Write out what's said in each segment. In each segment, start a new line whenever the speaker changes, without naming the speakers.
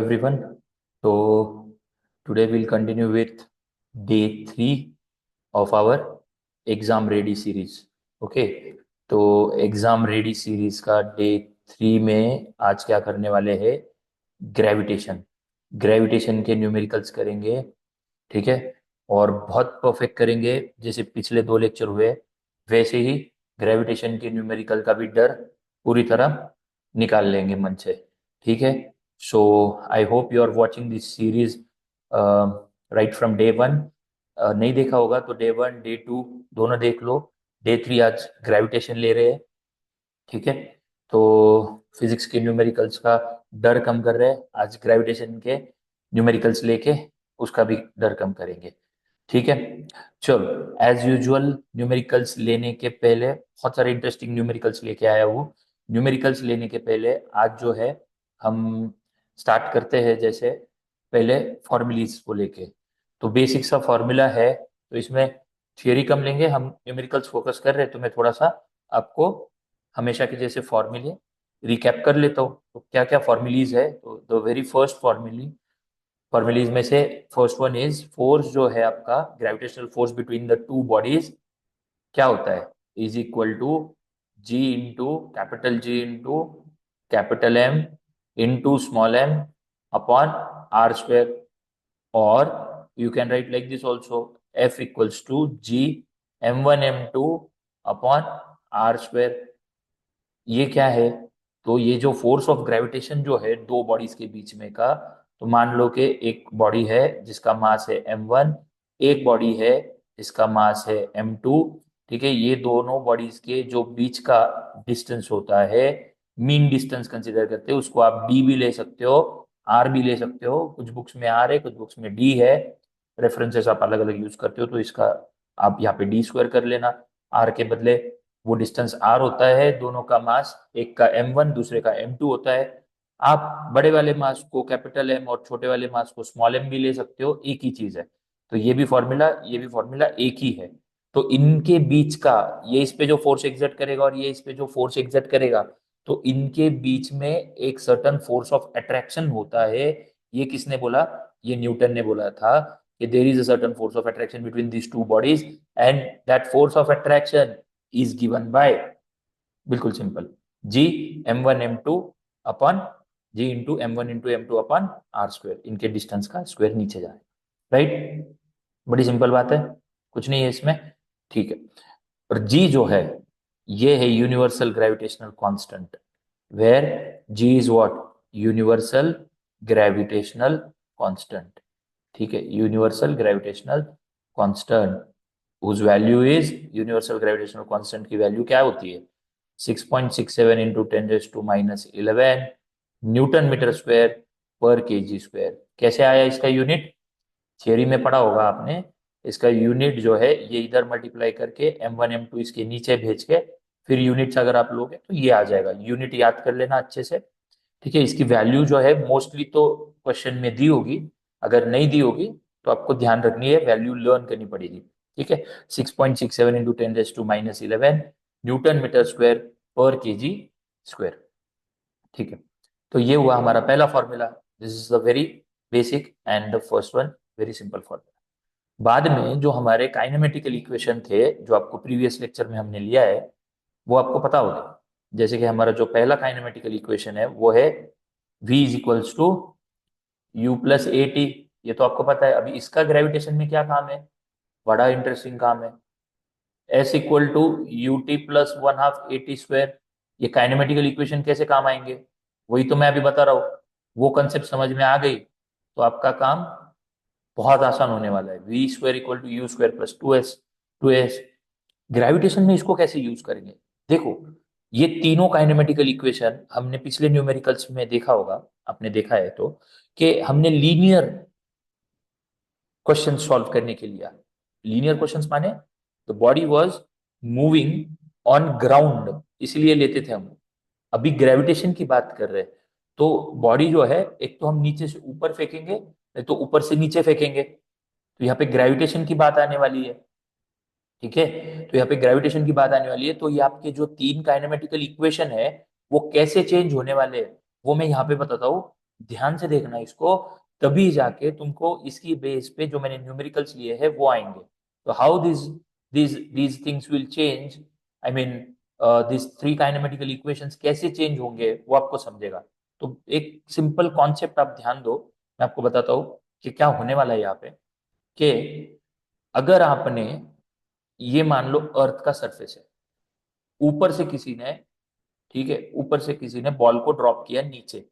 everyone. So today we'll continue with day 3 of our exam ready series. Okay, तो exam ready series का day 3 में आज क्या करने वाले हैं? ग्रेविटेशन ग्रेविटेशन के न्यूमेरिकल्स करेंगे। ठीक है, और बहुत परफेक्ट करेंगे। जैसे पिछले 2 लेक्चर हुए वैसे ही ग्रेविटेशन के न्यूमेरिकल का भी डर पूरी तरह निकाल लेंगे मन से। ठीक है, so I hope you are watching this series right from day 1। नहीं देखा होगा तो डे 1 डे 2 दोनों देख लो। डे 3 आज ग्रेविटेशन ले रहे हैं। ठीक है, तो फिजिक्स के न्यूमेरिकल्स का डर कम कर रहे हैं, आज ग्रेविटेशन के न्यूमेरिकल्स लेके उसका भी डर कम करेंगे। ठीक है, चलो एज यूजुअल न्यूमेरिकल्स लेने के पहले बहुत सारे इंटरेस्टिंग न्यूमेरिकल्स लेके आया हूँ। न्यूमेरिकल्स लेने के पहले आज जो है हम स्टार्ट करते हैं। जैसे पहले फॉर्मूलीज को लेके, तो बेसिक सा फॉर्मूला है, तो इसमें थियोरी कम लेंगे, हम न्यूमेरिकल्स फोकस कर रहे हैं, तो मैं थोड़ा सा आपको हमेशा के जैसे फॉर्मूले रिकैप कर लेता हूँ। तो क्या क्या फॉर्मूलीज है, तो द वेरी फर्स्ट फॉर्मूलीज में से फर्स्ट वन इज फोर्स जो है आपका, gravitational force between the two bodies क्या होता है? Is equal to G into capital M into small M upon R square. और you can write like this also, F equals to G m1 m2 upon R square. ये क्या है? तो ये जो फोर्स ऑफ ग्रेविटेशन जो है दो बॉडीज के बीच में का, तो मान लो कि एक बॉडी है जिसका मास है m1, एक बॉडी है जिसका मास है m2। ठीक है, ये दोनों बॉडीज के जो बीच का डिस्टेंस होता है, मीन डिस्टेंस कंसीडर करते हो, उसको आप d भी ले सकते हो, r भी ले सकते हो। कुछ बुक्स में r है, कुछ बुक्स में d है, रेफरेंसेस आप अलग अलग यूज करते हो, तो इसका आप यहाँ पे d स्क्वायर कर लेना r के बदले। वो डिस्टेंस r होता है, दोनों का मास, एक का m1 दूसरे का m2 होता है। आप बड़े वाले मास को कैपिटल M और छोटे वाले मास को स्मॉल m भी ले सकते हो, एक ही चीज है। तो ये भी फॉर्मूला एक ही है। तो इनके बीच का, ये इस पे जो फोर्स एग्जर्ट करेगा और ये इस पे जो फोर्स एग्जर्ट करेगा, तो इनके बीच में एक सर्टन फोर्स ऑफ अट्रैक्शन होता है। ये किसने बोला? ये न्यूटन ने बोला था कि there is a certain force of attraction between these two bodies, and that force of attraction is given by, बिल्कुल simple, G m1 m2 upon G into M two upon R square. इनके distance का square नीचे जाए, right? बड़ी simple बात है, कुछ नहीं है इसमें। ठीक है, और जी जो है ये है universal gravitational constant, where G is what? Universal gravitational constant. ठीक है, universal gravitational constant whose value is, universal gravitational constant की वैल्यू क्या होती है? 6.67 इंटू 10⁻11 न्यूटन मीटर स्क्वायर पर केजी स्क्वायर। कैसे आया इसका यूनिट? थियरी में पढ़ा होगा आपने। इसका यूनिट जो है ये इधर मल्टीप्लाई करके m1 m2 इसके नीचे भेज के फिर यूनिट्स अगर आप लोगे तो ये आ जाएगा। यूनिट याद कर लेना अच्छे से। ठीक है, इसकी वैल्यू जो है मोस्टली तो क्वेश्चन में दी होगी, अगर नहीं दी होगी तो आपको ध्यान रखनी है, वैल्यू लर्न करनी पड़ेगी। ठीक है, 6.67 इंटू 10⁻11 न्यूटन मीटर स्क्वायर पर केजी स्क्वायर। ठीक है, तो ये हुआ हमारा पहला formula. This is the very basic and the first one, very simple formula. बाद में जो हमारे काइनेमेटिकल इक्वेशन थे, जो आपको प्रीवियस लेक्चर में हमने लिया है, वो आपको पता होगा। जैसे कि हमारा जो पहला काइनेमेटिकल इक्वेशन है वो है v is equals to U plus A T. ये तो आपको पता है। अभी इसका ग्रेविटेशन में क्या काम है? बड़ा इंटरेस्टिंग काम है। s equal to U T plus one half A T square. ये काइनेमेटिकल इक्वेशन कैसे काम आएंगे, वही तो मैं अभी बता रहा हूँ। वो कंसेप्ट समझ में आ गई तो आपका काम बहुत आसान होने वाला है। V square equal to U square plus two S. Gravitation में इसको कैसे यूज करेंगे? देखो, ये तीनों काइनेमेटिकल इक्वेशन हमने पिछले न्यूमेरिकल्स में देखा होगा, आपने देखा है तो, कि हमने लीनियर क्वेश्चन सॉल्व करने के लिए, लीनियर क्वेश्चंस माने the body was moving on ground, इसलिए लेते थे हम। अभी ग्रेविटेशन की बात कर रहे हैं, तो बॉडी जो है एक तो हम नीचे से ऊपर फेंकेंगे, नहीं तो ऊपर से नीचे फेंकेंगे, तो यहाँ पे ग्रेविटेशन की बात आने वाली है। ठीक है, तो यहाँ पे ग्रेविटेशन की बात आने वाली है, तो ये आपके जो तीन काइनेमेटिकल इक्वेशन है वो कैसे चेंज होने वाले हैं वो मैं यहाँ पे बताता हूँ। ध्यान से देखना इसको, तभी जाके तुमको इसकी बेस पे जो मैंने न्यूमेरिकल्स लिए हैं वो आएंगे। तो how these things will change, I mean this three kinematical equations कैसे चेंज होंगे वो आपको समझेगा। तो एक सिंपल कॉन्सेप्ट आप ध्यान दो, मैं आपको बताता हूँ कि क्या होने वाला है यहाँ पे। कि अगर आपने, ये मान लो अर्थ का सरफेस है, ऊपर से किसी ने, ठीक है, ऊपर से किसी ने बॉल को ड्रॉप किया नीचे,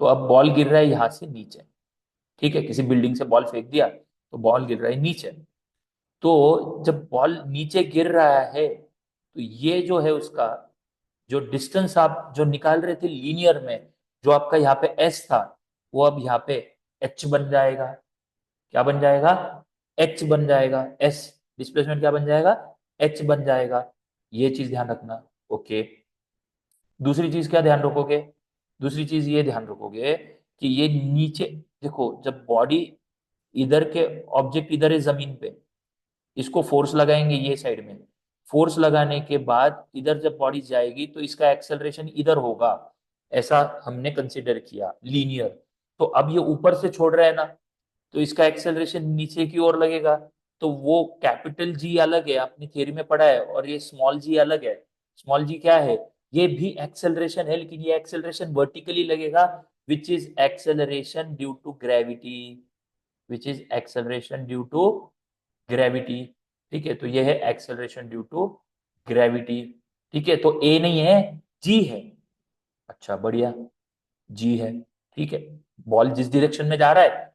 तो अब बॉल गिर रहा है यहाँ से नीचे, ठीक है, किसी बिल्डिंग से बॉल फेंक दिया तो बॉल गिर रहा है नीचे। तो जब बॉल नीचे गिर रहा है तो ये जो है उसका जो डिस्टेंस आप जो निकाल रहे थे लीनियर में, जो आपका यहाँ पे एस था, वो अब यहाँ पे एच बन जाएगा। क्या बन जाएगा? एच बन जाएगा। एस डिस्प्लेसमेंट क्या बन जाएगा? एच बन जाएगा। ये चीज ध्यान रखना। ओके, दूसरी चीज क्या ध्यान रखोगे? दूसरी चीज ये ध्यान रखोगे कि ये नीचे, देखो जब बॉडी इधर के, ऑब्जेक्ट इधर है जमीन पे, इसको फोर्स लगाएंगे ये साइड में, फोर्स लगाने के बाद इधर जब बॉडी जाएगी तो इसका एक्सेलरेशन इधर होगा, ऐसा हमने कंसिडर किया लीनियर। तो अब ये ऊपर से छोड़ रहा है ना, तो इसका एक्सेलरेशन नीचे की ओर लगेगा। तो वो कैपिटल जी अलग है, आपने थियरी में पढ़ा है, और ये स्मॉल जी अलग है। स्मॉल जी क्या है? ये भी एक्सेलरेशन है, लेकिन ये एक्सेलरेशन वर्टिकली लगेगा, which is acceleration due to gravity, which is acceleration due to gravity. ठीक है, तो ये है एक्सेलरेशन ड्यू टू ग्रेविटी। ठीक है, तो ए नहीं है, जी है। अच्छा बढ़िया, जी है। ठीक है, बॉल जिस डायरेक्शन में जा रहा है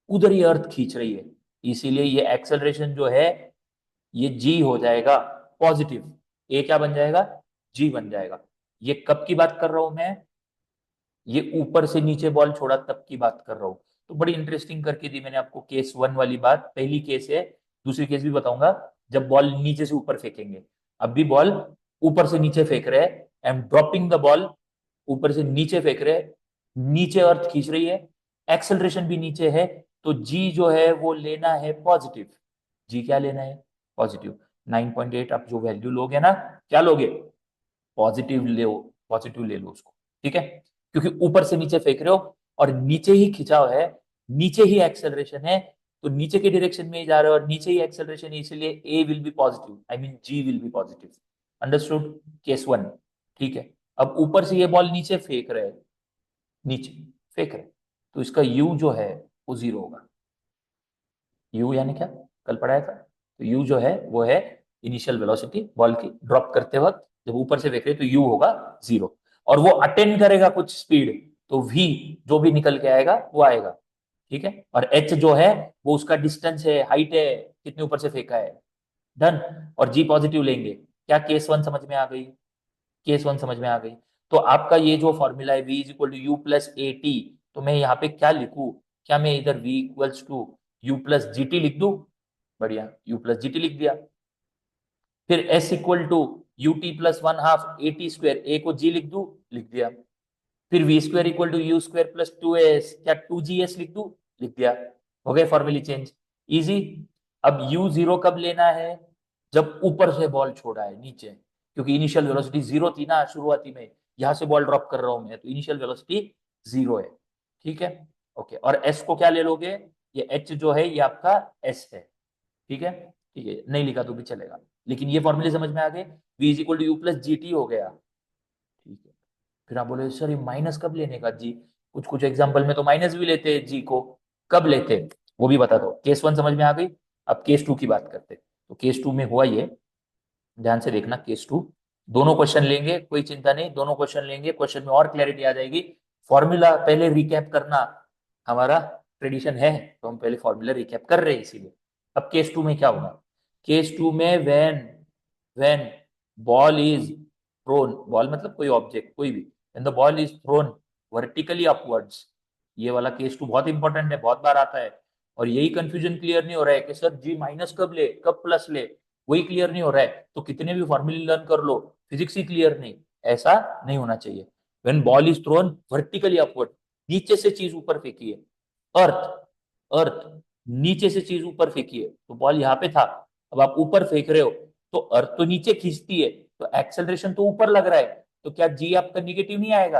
उधर ही अर्थ खींच रही है, इसीलिए ये एक्सेलरेशन जो है ये जी हो जाएगा पॉजिटिव। ए क्या बन जाएगा? जी बन जाएगा। ये कब की बात कर रहा हूं मैं? ये ऊपर से नीचे बॉल छोड़ा तब की बात कर रहा हूँ। तो बड़ी इंटरेस्टिंग करके दी मैंने आपको केस वन वाली बात, पहली केस है। दूसरी केस भी बताऊंगा, जब बॉल नीचे से ऊपर फेंकेंगे। अब भी बॉल ऊपर से नीचे फेंक रहे हैं, I am dropping the ball, ऊपर से नीचे फेंक रहे हैं, नीचे अर्थ खींच रही है, एक्सेलरेशन भी नीचे है, तो जी जो है वो लेना है पॉजिटिव। जी क्या लेना है? पॉजिटिव। 9.8 आप जो वैल्यू लोगे ना, क्या लोगे? पॉजिटिव ले, पॉजिटिव ले लो उसको। ठीक है, क्योंकि ऊपर से नीचे फेंक रहे हो और नीचे ही खिंचाव है, नीचे ही एक्सेलरेशन है, तो नीचे के डायरेक्शन में ही जा रहे हो और नीचे ही एक्सेलरेशन है, इसलिए A will be positive, I mean G will be positive. Understood? Case one. ठीक है, अब ऊपर से ये बॉल नीचे फेंक रहे हैं, नीचे फेंक रहे, तो इसका यू जो है वो जीरो होगा। यू यानी क्या? कल पढ़ाया था। तो यू जो है वो है इनिशियल वेलोसिटी बॉल की ड्रॉप करते वक्त, जब ऊपर से फेंक रहे तो यू होगा जीरो। और वो अटेन करेगा कुछ स्पीड, तो वी जो भी निकल के आएगा वो आएगा। ठीक है, और एच जो है वो उसका डिस्टेंस है, हाइट है, कितने ऊपर से फेंका है। डन। और जी पॉजिटिव लेंगे। क्या केस वन समझ में आ गई? केस वन समझ में आ गई। तो आपका ये जो फॉर्मूला है v is equal to U plus A T, तो मैं यहाँ पे क्या लिखूं? क्या मैं इधर v equals to U plus G T लिख दूं? बढ़िया, यू प्लस जी टी लिख दिया। फिर s equal to U T plus one half A T square, A को g लिख दूं? लिख दिया। फिर V square equal to U square plus two S, क्या टू जी एस लिख दूं? लिख दिया। हो गए फॉर्मूले चेंज। इजी। अब यू जीरो कब लेना है? जब ऊपर से बॉल छोड़ा है नीचे, क्योंकि इनिशियल वेलोसिटी जीरो थी ना शुरुआती में, यहां से बॉल ड्रॉप कर रहा हूं मैं, तो इनिशियल वेलोसिटी जीरो है। ठीक है, ओके, और एस को क्या ले लोगे? ये एच जो है ये आपका एस है। ठीक है, ठीक है, नहीं लिखा तो भी चलेगा, लेकिन ये फॉर्मूले समझ में आ गए। V is equal to U plus G T हो गया। ठीक है, फिर आप बोले सर ये माइनस कब लेने का जी? कुछ कुछ एग्जांपल में तो माइनस भी लेते हैं जी को। कब लेते हैं वो भी बता दो। केस वन समझ में आ गई। अब केस टू की बात करते हैं। तो केस टू में हुआ ये, ध्यान से देखना केस टू। दोनों क्वेश्चन लेंगे, कोई चिंता नहीं, दोनों क्वेश्चन लेंगे, क्वेश्चन में और क्लैरिटी आ जाएगी। फॉर्मूला पहले रिकैप करना हमारा ट्रेडिशन है, तो हम पहले फॉर्मूला रिकैप कर रहे हैं इसीलिए। अब केस टू में क्या होगा? केस टू में when ball is throne, ball मतलब कोई ऑब्जेक्ट कोई भी, when the ball is thrown vertically upwards, ये वाला केस टू बहुत इंपॉर्टेंट है, बहुत बार आता है। और यही कंफ्यूजन क्लियर नहीं हो रहा है कि सर जी माइनस कब ले कब प्लस ले, वही क्लियर नहीं हो रहा है, तो कितने भी फॉर्मूले लर्न कर लो, फिजिक्स ही क्लियर नहीं। ऐसा नहीं होना चाहिए। When ball is thrown vertically upward, नीचे से चीज ऊपर फेंकी है, अर्थ अर्थ नीचे से चीज ऊपर फेंकी है, तो बॉल यहाँ पे था, अब आप ऊपर फेंक रहे हो, तो अर्थ तो नीचे खींचती है, तो एक्सेलरेशन तो ऊपर लग रहा है, तो क्या जी आपका निगेटिव नहीं आएगा?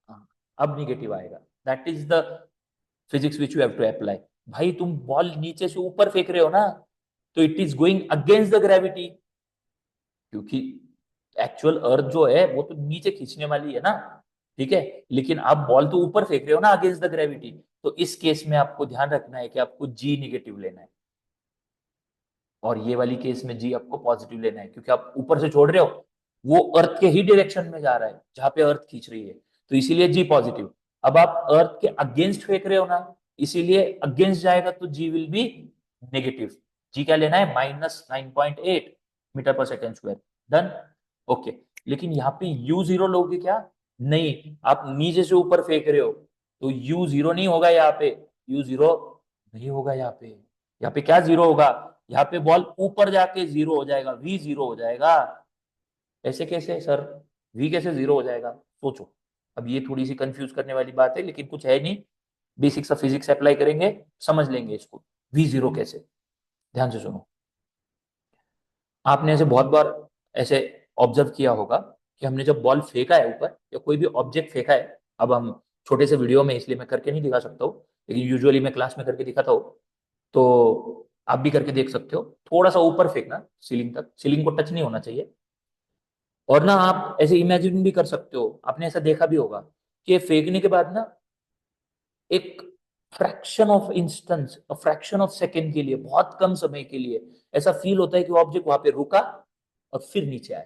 हाँ, अब निगेटिव आएगा। That is the physics which you have to apply. भाई तुम बॉल नीचे से ऊपर फेंक रहे हो ना, तो it is going against the gravity, क्योंकि एक्चुअल अर्थ जो है वो तो नीचे खींचने वाली है ना, ठीक है। लेकिन आप बॉल तो ऊपर फेंक रहे हो ना अगेंस्ट द ग्रेविटी, तो इस केस में आपको ध्यान रखना है कि आपको जी निगेटिव लेना है, और ये वाली केस में जी आपको पॉजिटिव लेना है, क्योंकि आप ऊपर से छोड़ रहे हो, वो अर्थ के ही डायरेक्शन में जा रहा है जहां पे अर्थ खींच रही है, तो इसीलिए जी पॉजिटिव। अब आप अर्थ के अगेंस्ट फेंक रहे हो ना, इसीलिए अगेंस्ट जाएगा तो जी विल बी नेगेटिव। जी क्या लेना है, -9.8 metre per second square. Done, okay. लेकिन यहाँ पे यू जीरो लोगे क्या, नहीं, आप नीचे से ऊपर फेंक रहे हो, तो यू जीरो नहीं होगा यहाँ पे, यू जीरो नहीं होगा यहाँ पे। यहाँ पे क्या जीरो होगा, यहाँ पे बॉल ऊपर जाके जीरो हो जाएगा, वी जीरो हो जाएगा। ऐसे कैसे सर, वी कैसे जीरो हो जाएगा, सोचो। अब ये थोड़ी सी कंफ्यूज करने वाली बात है, लेकिन कुछ है नहीं, बेसिक्स ऑफ फिजिक्स अप्लाई करेंगे, समझ लेंगे इसको, वी जीरो कैसे। ध्यान से सुनो, आपने ऐसे बहुत बार ऐसे ऑब्जर्व किया होगा कि हमने जब बॉल फेंका है ऊपर, या कोई भी ऑब्जेक्ट फेंका है, अब हम छोटे से वीडियो में इसलिए मैं करके नहीं दिखा सकता हूँ, लेकिन यूजुअली मैं क्लास में करके दिखाता हूँ, तो आप भी करके देख सकते हो। थोड़ा सा ऊपर फेंकना सीलिंग तक, सीलिंग को टच नहीं होना चाहिए। और ना आप ऐसे इमेजिन भी कर सकते हो, आपने ऐसा देखा भी होगा कि ये फेंकने के बाद ना एक fraction of instance, fraction of second के लिए, बहुत कम समय के लिए ऐसा फील होता है कि ऑब्जेक्ट वहां पे रुका और फिर नीचे आया।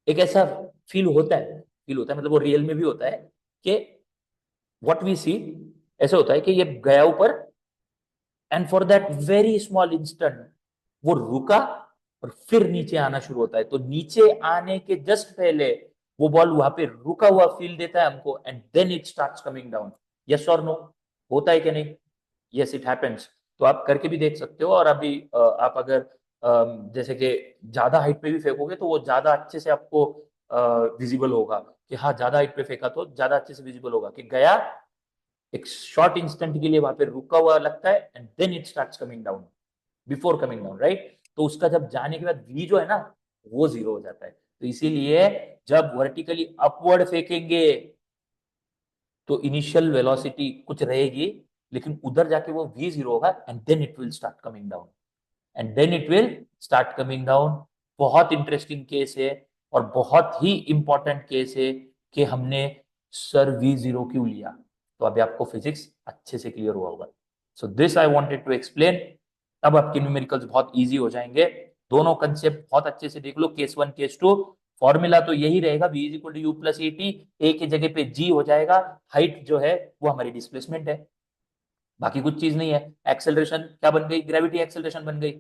एक ऐसा फील होता है, फील होता है मतलब वो रियल में भी होता है कि व्हाट वी सी, ऐसा होता है कि ये गया ऊपर, and for that very small instant वो रुका और फिर नीचे आना शुरू होता है। तो नीचे आने के जस्ट पहले वो बॉल वहां पे रुका हुआ फील देता है हमको, and then it starts coming down. Yes और नो, होता है कि नहीं, यस इट हैपेंस। तो आप करके भी देख सकते हो। और अभी आप अगर जैसे कि ज्यादा हाइट पे भी फेंकोगे तो वो ज्यादा अच्छे से आपको विजिबल होगा, कि हाँ ज्यादा हाइट पे फेंका तो ज्यादा अच्छे से विजिबल होगा कि गया, एक शॉर्ट इंस्टेंट के लिए वहां पे रुका हुआ लगता है, and then it starts coming down, before coming down, right. तो उसका जब जाने के बाद वी जो है ना, वो जीरो हो जाता है। तो इसीलिए जब वर्टिकली अपवर्ड फेंकेंगे तो इनिशियल वेलोसिटी कुछ रहेगी, लेकिन उधर जाके वो वी जीरो होगा, and then it will start coming down, and then it will start coming down. बहुत इंटरेस्टिंग केस है, और बहुत ही इंपॉर्टेंट केस है कि हमने सर वी जीरो क्यों लिया। तो अभी आपको फिजिक्स अच्छे से क्लियर हुआ होगा। So this I wanted to explain. अब आपके न्यूमेरिकल्स बहुत इजी हो जाएंगे। दोनों कंसेप्ट बहुत अच्छे से देख लो, case one case two. Formula तो यही रहेगा, v is equal to U plus A T, A की जगह पे g हो जाएगा। हाइट जो है वो हमारी डिस्प्लेसमेंट है, बाकी कुछ चीज नहीं है। एक्सेलरेशन क्या बन गई, ग्रेविटी एक्सेलरेशन बन गई।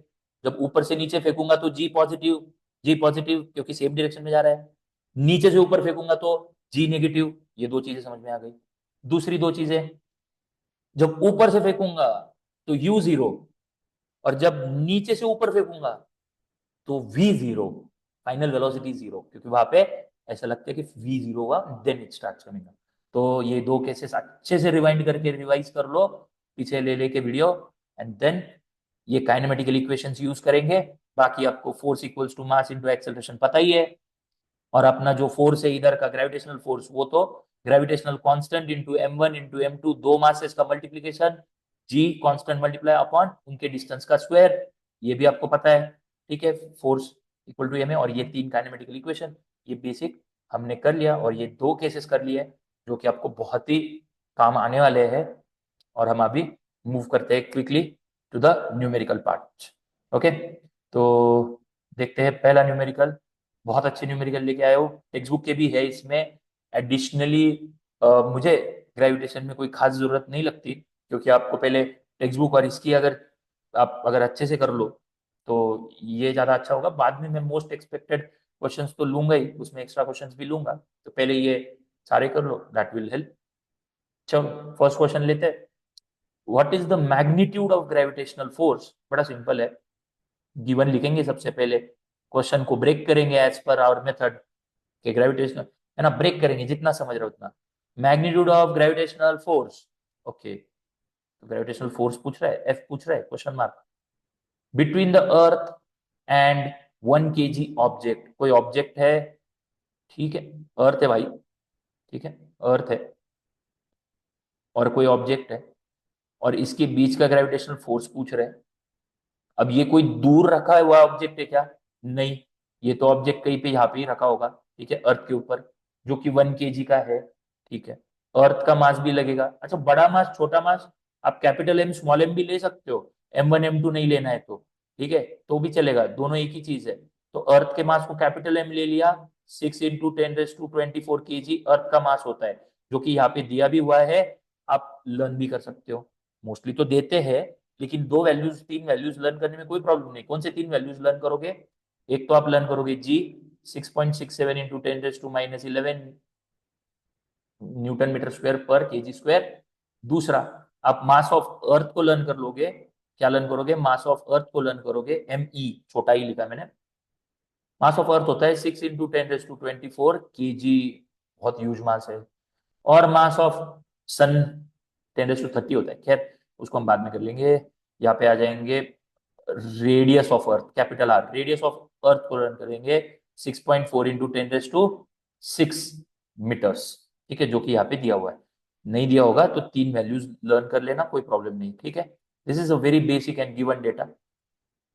जब ऊपर से नीचे फेंकूंगा तो जी पॉजिटिव, जी पॉजिटिव क्योंकि सेम डायरेक्शन में जा रहा है। नीचे से ऊपर फेंकूंगा तो जी नेगेटिव। ये दो चीजें समझ में आ गई। दूसरी दो चीजें, जब ऊपर से फेंकूंगा तो यू जीरो, और जब नीचे से ऊपर फेंकूंगा तो V zero, final velocity zero, क्योंकि वहां पे ऐसा लगता है कि वी जीरो हुआ, then it starts coming up. तो ये दो केसेस अच्छे से रिवाइंड करके रिवाइज कर लो, पीछे ले लेके वीडियो, एंड देन ये काइनेमेटिकल इक्वेशंस यूज करेंगे। बाकी आपको force equals to mass into acceleration पता ही है, और अपना जो फोर्स है इधर का ग्रेविटेशनल फोर्स, वो तो gravitational constant into m1 into m2, दो मासेस का मल्टीप्लीकेशन, जी कांस्टेंट मल्टीप्लाई अपॉन उनके डिस्टेंस का स्क्वायर, ये भी आपको पता है, ठीक है। फोर्स इक्वल टू एम है, और ये तीन काइनेमेटिकल इक्वेशन, ये बेसिक हमने कर लिया, और ये दो केसेस कर लिए जो कि आपको बहुत ही काम आने वाले हैं। और हम अभी मूव करते हैं quickly to the numerical part. Okay, तो देखते हैं पहला न्यूमेरिकल। बहुत अच्छे न्यूमेरिकल लेके आए हो, टेक्स्ट बुक के भी है इसमें। एडिशनली मुझे ग्रेविटेशन में कोई खास जरूरत नहीं लगती, क्योंकि आपको पहले टेक्स्ट बुक और इसकी अगर आप अगर अच्छे से कर लो तो ये ज्यादा अच्छा होगा। बाद में मैं मोस्ट एक्सपेक्टेड क्वेश्चंस तो लूंगा ही, उसमें एक्स्ट्रा क्वेश्चंस भी लूंगा, तो पहले ये सारे कर लो, दैट विल हेल्प। चलो फर्स्ट क्वेश्चन लेते हैं। What is the magnitude of gravitational force, बड़ा सिंपल है, गिवन लिखेंगे सबसे पहले, क्वेश्चन को ब्रेक करेंगे एज पर आवर मेथड के ग्रेविटेशनल, है ना, ब्रेक करेंगे जितना समझ रहे हो उतना। Magnitude of gravitational force, okay, तो ग्रेविटेशनल फोर्स पूछ रहा है, एफ पूछ रहा है, question mark, between the earth and 1 kg object, कोई ऑब्जेक्ट है, ठीक है, अर्थ है भाई, ठीक है, अर्थ है, और कोई ऑब्जेक्ट है और इसके बीच का ग्रेविटेशनल फोर्स पूछ रहे हैं। अब ये कोई दूर रखा हुआ ऑब्जेक्ट है क्या? नहीं, ये तो ऑब्जेक्ट कहीं पे यहाँ पे ही रखा होगा, ठीक है, अर्थ के ऊपर, जो कि 1 kg का है, ठीक है। अर्थ का मास भी लगेगा। अच्छा, बड़ा मास छोटा मास आप कैपिटल एम स्मॉल एम भी ले सकते हो, M1 M2 नहीं लेना है तो, ठीक है, तो भी चलेगा, दोनों एक ही चीज है। तो अर्थ के मास को कैपिटल एम ले लिया, 6 × 10⁻24 kg अर्थ का मास होता है, जो कि यहाँ पे दिया भी हुआ है। आप लर्न भी कर सकते हो, मोस्टली तो देते हैं, लेकिन दो वैल्यूज तीन वैल्यूज लर्न करने में कोई प्रॉब्लम नहीं। कौन से तीन वैल्यूज लर्न करोगे? एक तो आप लर्न करोगे जी, 6.67 × 10⁻11 न्यूटन मीटर स्क्वायर पर केजी स्क्वायर। दूसरा, आप मास ऑफ अर्थ को लर्न कर लोगे। क्या लर्न करोगे? मास ऑफ अर्थ को लर्न करोगे, ME, छोटा ही लिखा मैंने। मास ऑफ अर्थ होता है 6 × 10⁻24 kg, बहुत ह्यूज मास है। और मास ऑफ सन 10⁻30 होता है, खैर उसको हम बाद में कर लेंगे। यहाँ पे आ जाएंगे radius of earth, capital R, radius of earth को रन करेंगे 6.4 × 10⁻6 मीटर्स, ठीक है, जो कि यहाँ पे दिया हुआ है। नहीं दिया होगा तो तीन वैल्यूज लर्न कर लेना, कोई प्रॉब्लम नहीं, ठीक है। This is a very basic and given data.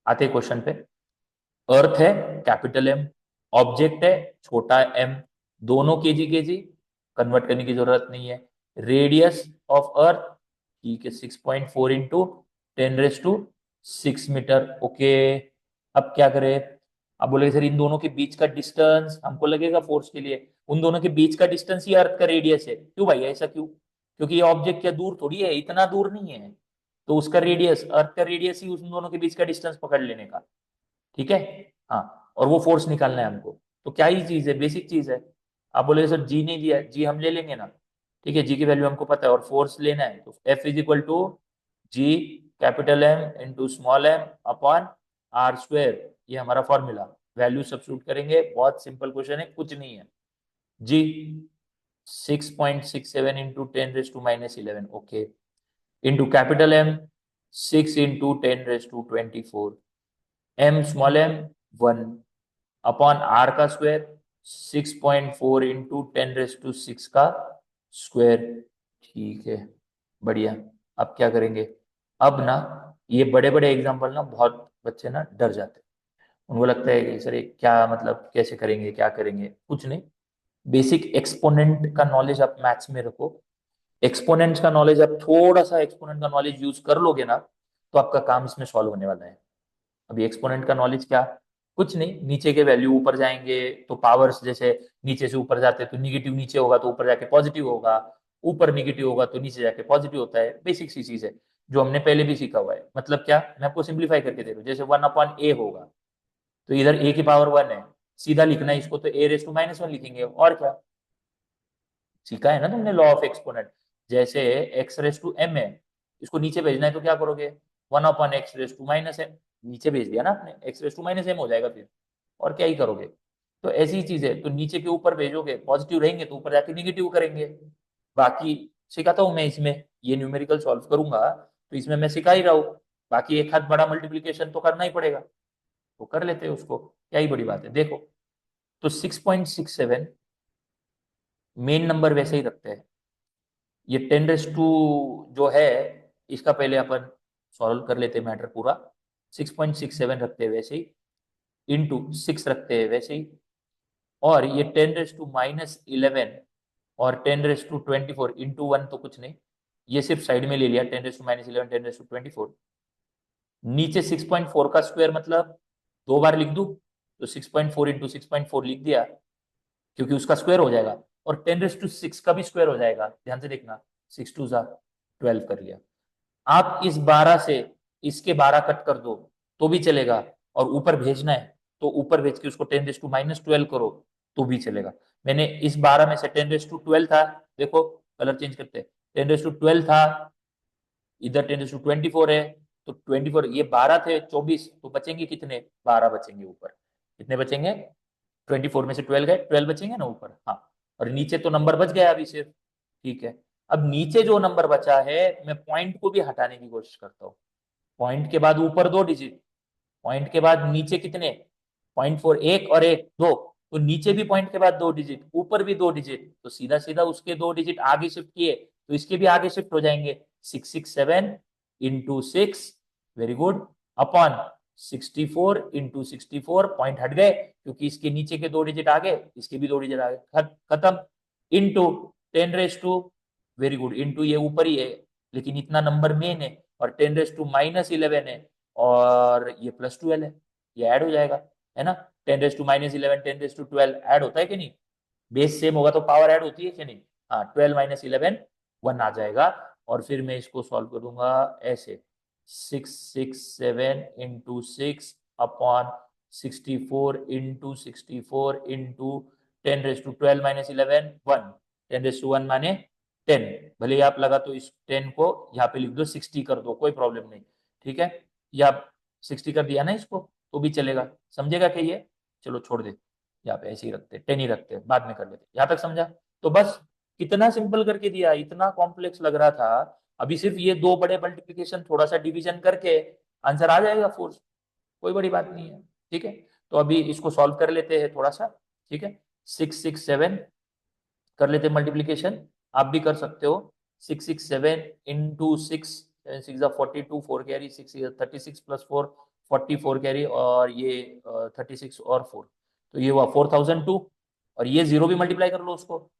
आते क्वेश्चन पे। अर्थ है कैपिटल M, ऑब्जेक्ट है छोटा m, दोनों केजी, कन्वर्ट करने की जरूरत नहीं है। रेडियस ऑफ अर्थ, ठीक है, 6.4 × 10⁻6 मीटर, ओके। अब क्या करें? अब बोले सर इन दोनों के बीच का डिस्टेंस हमको लगेगा फोर्स के लिए, उन दोनों के बीच का डिस्टेंस ही अर्थ का रेडियस है। क्यों भाई, ऐसा क्यों? क्योंकि ये ऑब्जेक्ट क्या दूर थोड़ी है, इतना दूर नहीं है, तो उसका रेडियस, अर्थ का रेडियस ही उन दोनों के बीच का डिस्टेंस पकड़ लेने का, ठीक है। हाँ, और वो फोर्स निकालना है हमको। तो क्या ही चीज है, बेसिक चीज है। आप बोले सर जी नहीं दिया, जी हम ले लेंगे ना, ठीक है, जी की वैल्यू हमको पता है और फोर्स लेना है, तो F = G capital M into small m upon R², ये हमारा फॉर्मूला। वैल्यू सब्स्टिट्यूट करेंगे, बहुत सिंपल क्वेश्चन है, कुछ नहीं है। जी 6.67 × 10⁻⁻11, okay, into capital M 6 × 10⁻24, m small m 1 upon R का स्क्वायर 6.4 × 10⁻6 का स्क्वायर, ठीक है, बढ़िया। अब क्या करेंगे? अब ना ये बड़े बड़े एग्जाम्पल ना बहुत बच्चे ना डर जाते हैं, उनको लगता है कि सर ये क्या मतलब, कैसे करेंगे, क्या करेंगे? कुछ नहीं, बेसिक एक्सपोनेंट का नॉलेज आप मैथ्स में रखो। एक्सपोनेंट्स का नॉलेज, आप थोड़ा सा एक्सपोनेंट का नॉलेज यूज कर लोगे ना, तो आपका काम इसमें सॉल्व होने वाला है। अभी एक्सपोनेंट का नॉलेज क्या? कुछ नहीं, नीचे के वैल्यू ऊपर जाएंगे तो पावर्स, जैसे नीचे से ऊपर जाते हैं तो निगेटिव नीचे होगा तो ऊपर जाके पॉजिटिव होगा, ऊपर निगेटिव होगा तो नीचे जाके पॉजिटिव होता है। बेसिक सी चीज है जो हमने पहले भी सीखा हुआ है। मतलब क्या, मैं आपको सिंप्लीफाई करके दे रहा हूँ। जैसे 1/a होगा तो इधर a की पावर 1 है, सीधा लिखना है इसको तो a⁻⁻1 लिखेंगे, और क्या। सीखा है ना तुमने लॉ ऑफ एक्सपोनेंट। जैसे x⁻m है, इसको नीचे भेजना है तो क्या करोगे? 1/x⁻m, नीचे भेज दिया ना आपने, x⁻m हो जाएगा फिर, और क्या ही करोगे। तो ऐसी ही चीज है, तो नीचे के ऊपर भेजोगे, पॉजिटिव रहेंगे तो ऊपर जाके निगेटिव करेंगे। बाकी सिखाता हूँ मैं इसमें, ये न्यूमेरिकल सॉल्व करूंगा तो इसमें मैं सिखा ही रहा हूँ। बाकी एक हाथ बड़ा मल्टीप्लीकेशन तो करना ही पड़ेगा, तो कर लेते हैं उसको, क्या ही बड़ी बात है। देखो, तो 6.67 मेन नंबर वैसे ही रखते हैं। ये 10⁻² जो है, इसका पहले अपन सॉल्व कर लेते हैं मैटर पूरा। 6.67 रखते हैं वैसे ही, इंटू 6 रखते हैं वैसे ही, और ये 10⁻⁻11 और 10⁻24 इंटू 1 तो कुछ नहीं, ये सिर्फ साइड में ले लिया, 10⁻⁻11 10⁻24। नीचे 6.4 का स्क्वायर मतलब दो बार लिख दूं, तो 6.4 इंटू 6.4 लिख दिया, क्योंकि उसका स्क्वायर हो जाएगा, और 10⁻6 का भी स्क्वायर हो जाएगा, ध्यान से देखना, 6 × 2 = 12 कर लिया। आप इस 12 से इसके 12 कट कर दो तो भी चलेगा, और ऊपर भेजना है तो ऊपर भेज के उसको 10⁻⁻12 करो तो भी चलेगा। मैंने इस 12 में से 10⁻12 था, देखो कलर चेंज करते हैं, 10⁻12 था, इधर 10⁻24 है, तो 24, ये 12 थे 24, तो बचेंगे कितने? 12 बचेंगे ऊपर। कितने बचेंगे? 24 में से 12 गए, 12 बचेंगे ना ऊपर, हाँ। और नीचे तो नंबर बच गया अभी सिर्फ, ठीक है। अब नीचे जो नंबर बचा है, मैं पॉइंट को भी हटाने की कोशिश करता हूँ। पॉइंट के बाद ऊपर 2 डिजिट, पॉइंट के बाद नीचे कितने? 0.4, एक और एक 2, तो नीचे भी पॉइंट के बाद 2 डिजिट, ऊपर भी 2 डिजिट, तो सीधा सीधा उसके 2 डिजिट आगे शिफ्ट किए तो इसके भी आगे शिफ्ट हो जाएंगे, 667 into 6, very good, upon 64 into 64, point हट गए क्योंकि इसके नीचे के 2 डिजिट आ गए, इसके भी 2 डिजिट आ गए, खत्म, into 10 raise to, very good, into ये ऊपर ही है लेकिन इतना नंबर मेन है, और 10 रेज टू -11 है, और ये +12 है, ये ऐड हो जाएगा, है ना। 10 raise to -11, 10 raise to 12 add होता है कि नहीं, बेस सेम होगा तो पावर ऐड होती है कि नहीं, हाँ, 12 - 11 1 आ जाएगा। और फिर मैं इसको सॉल्व करूंगा ऐसे, 667 into 6 upon 64 into 64 into 10 raise to 12 - 11 1, 10 raise to 1 माने 10, भले ही आप लगा तो इस 10 को यहाँ पे लिख दो, 60 कर दो, कोई प्रॉब्लम नहीं, ठीक है, या 60 कर दिया ना इसको तो भी चलेगा, समझेगा कि ये, चलो छोड़ दे, यहाँ पे ऐसे ही रखते, 10 ही रखते, बाद में कर लेते, यहाँ तक समझा। तो बस कितना सिंपल करके दिया, इतना कॉम्प्लेक्स लग रहा था, अभी सिर्फ ये दो बड़े मल्टीप्लिकेशन थोड़ा सा डिवीजन करके आंसर आ जाएगा फोर्स, कोई बड़ी बात नहीं है, ठीक है। तो अभी इसको सॉल्व कर लेते हैं थोड़ा सा, ठीक है, 667 कर लेते मल्टीप्लीकेशन, आप भी कर सकते हो, 667 इंटू 6, 6 42, 4 कैरी, 36 प्लस 4 44 कैरी, और ये 36 और 4, तो ये हुआ 4002, और ये जीरो भी मल्टीप्लाई कर लो उसको,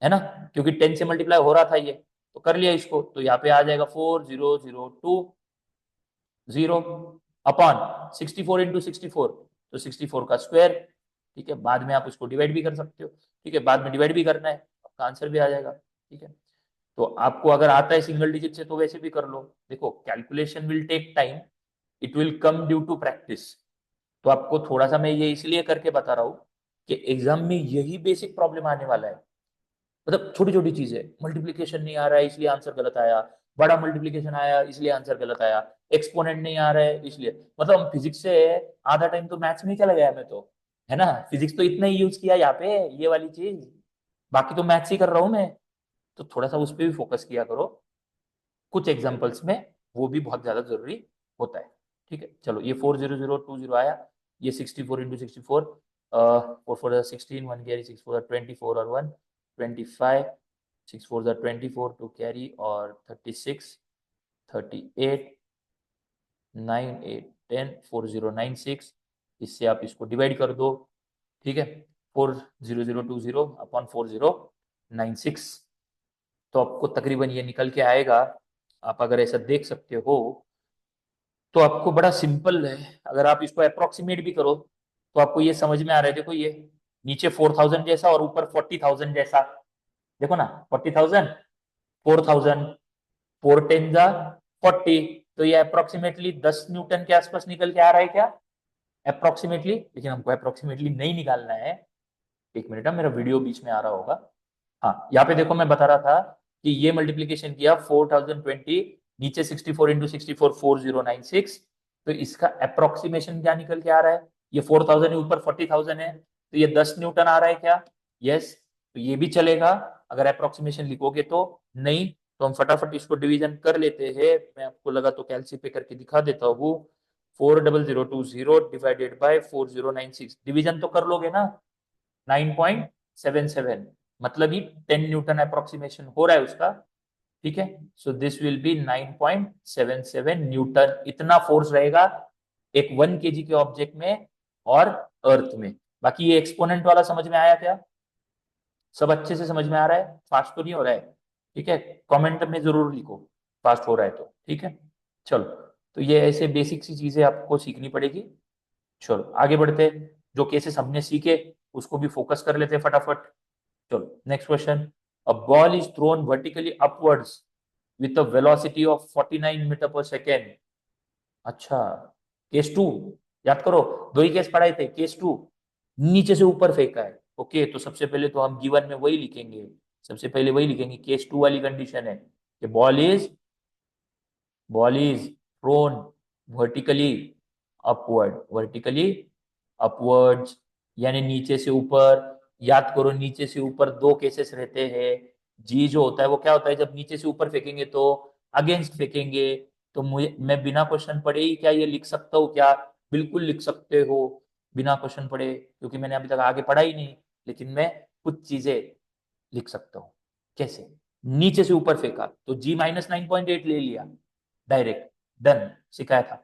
है ना, क्योंकि 10 से मल्टीप्लाई हो रहा था ये, तो कर लिया इसको, तो यहाँ पे आ जाएगा 4002 अपॉन 64 इंटू 64, तो 64 का स्क्वायर, ठीक है, बाद में आप उसको डिवाइड भी कर सकते हो, ठीक है, बाद में डिवाइड भी करना है, आपका आंसर भी आ जाएगा, ठीक है। तो आपको अगर आता है सिंगल डिजिट से तो वैसे भी कर लो, देखो calculation will take time, it will come due to practice, तो आपको थोड़ा सा मैं ये इसलिए करके बता रहा हूँ कि एग्जाम में यही बेसिक प्रॉब्लम आने वाला है, मतलब छोटी छोटी चीजें, मल्टीप्लीकेशन नहीं आ रहा है इसलिए आंसर गलत आया, बड़ा मल्टीप्लीकेशन आया इसलिए आंसर गलत आया, एक्सपोनेंट नहीं आ रहा है इसलिए, मतलब हम फिजिक्स से आधा टाइम तो मैथ्स में ही चला गया मैं तो, है ना, फिजिक्स तो इतना ही यूज किया यहाँ पे, ये वाली चीज, बाकी तो मैथ्स ही कर रहा हूँ मैं, तो थोड़ा सा उस पर भी फोकस किया करो, कुछ एग्जाम्पल्स में वो भी बहुत ज्यादा जरूरी होता है, ठीक है। चलो ये 40020 आया, ये 64 इंटू 64, 4 4 16, 1 कैरी, 6 4 24 और 1 25, 6 4 24, 2 कैरी, और 36 38 9 8 10 4096, इससे आप इसको डिवाइड कर दो, ठीक है, 40020 अपॉन 4096, तो आपको तकरीबन ये निकल के आएगा, आप अगर ऐसा देख सकते हो तो आपको बड़ा सिंपल है, अगर आप इसको अप्रोक्सीमेट भी करो तो आपको ये समझ में आ रहा है, देखो ये नीचे 4000 जैसा और ऊपर 40,000 जैसा, देखो ना, 40,000 4000, 4 10 जा 40, तो ये अप्रोक्सीमेटली 10 न्यूटन के आसपास निकल के आ रहा है क्या, अप्रोक्सीमेटली, लेकिन हमको अप्रोक्सीमेटली नहीं निकालना है, एक मिनट, मेरा वीडियो बीच में आ रहा होगा, हाँ, यहाँ पे देखो मैं बता रहा था कि ये मल्टीप्लीकेशन किया 4020, नीचे 64 इंटू 64, 4096, तो इसका अप्रोक्सीमेशन क्या निकल के आ रहा है, ये 4000 है, ऊपर 40,000 है, तो ये 10 न्यूटन आ रहा है क्या, यस, तो ये भी चलेगा अगर अप्रोक्सीमेशन लिखोगे तो, नहीं तो हम फटाफट इसको डिवीजन कर लेते हैं, मैं आपको लगा तो कैलसी पे करके दिखा देता हूँ, 40020 डिवाइडेड बाय 4096, डिवीजन तो कर लोगे ना, 9.77, मतलब ही 10 न्यूटन अप्रोक्सीमेशन हो रहा है उसका, ठीक है, so this will B 9.77 Newton, इतना फोर्स रहेगा एक 1 kg के ऑब्जेक्ट में और अर्थ में। बाकी ये एक्सपोनेंट वाला समझ में आया क्या, सब अच्छे से समझ में आ रहा है, फास्ट तो नहीं हो रहा है, ठीक है, कमेंट में जरूर लिखो फास्ट हो रहा है तो, ठीक है। चलो, तो ये ऐसे बेसिक सी चीजें आपको सीखनी पड़ेगी, चलो आगे बढ़ते हैं, जो केसेस हमने सीखे उसको भी फोकस कर लेते हैं फटाफट। चलो next question, a ball is thrown vertically upwards with a velocity of 49 metre per second, अच्छा, केस टू, याद करो, दो ही केस पढ़ाए थे, केस टू नीचे से ऊपर फेंका है, ओके, तो सबसे पहले तो हम गिवन में वही लिखेंगे, सबसे पहले वही लिखेंगे, केस टू वाली कंडीशन है कि ball is thrown vertically upwards, यानी नीचे से ऊपर, याद करो नीचे से ऊपर दो केसेस रहते हैं, जी जो होता है वो क्या होता है, जब नीचे से ऊपर फेंकेंगे तो अगेंस्ट फेंकेंगे, तो मुझे, मैं बिना क्वेश्चन पढ़े ही क्या ये लिख सकता हूँ क्या, बिल्कुल लिख सकते हो बिना क्वेश्चन पढ़े, क्योंकि मैंने अभी तक आगे पढ़ा ही नहीं, लेकिन मैं कुछ चीजें लिख सकता हूँ, कैसे, नीचे से ऊपर फेंका तो जी माइनस 9.8 ले लिया डायरेक्ट, डन, सिखाया था।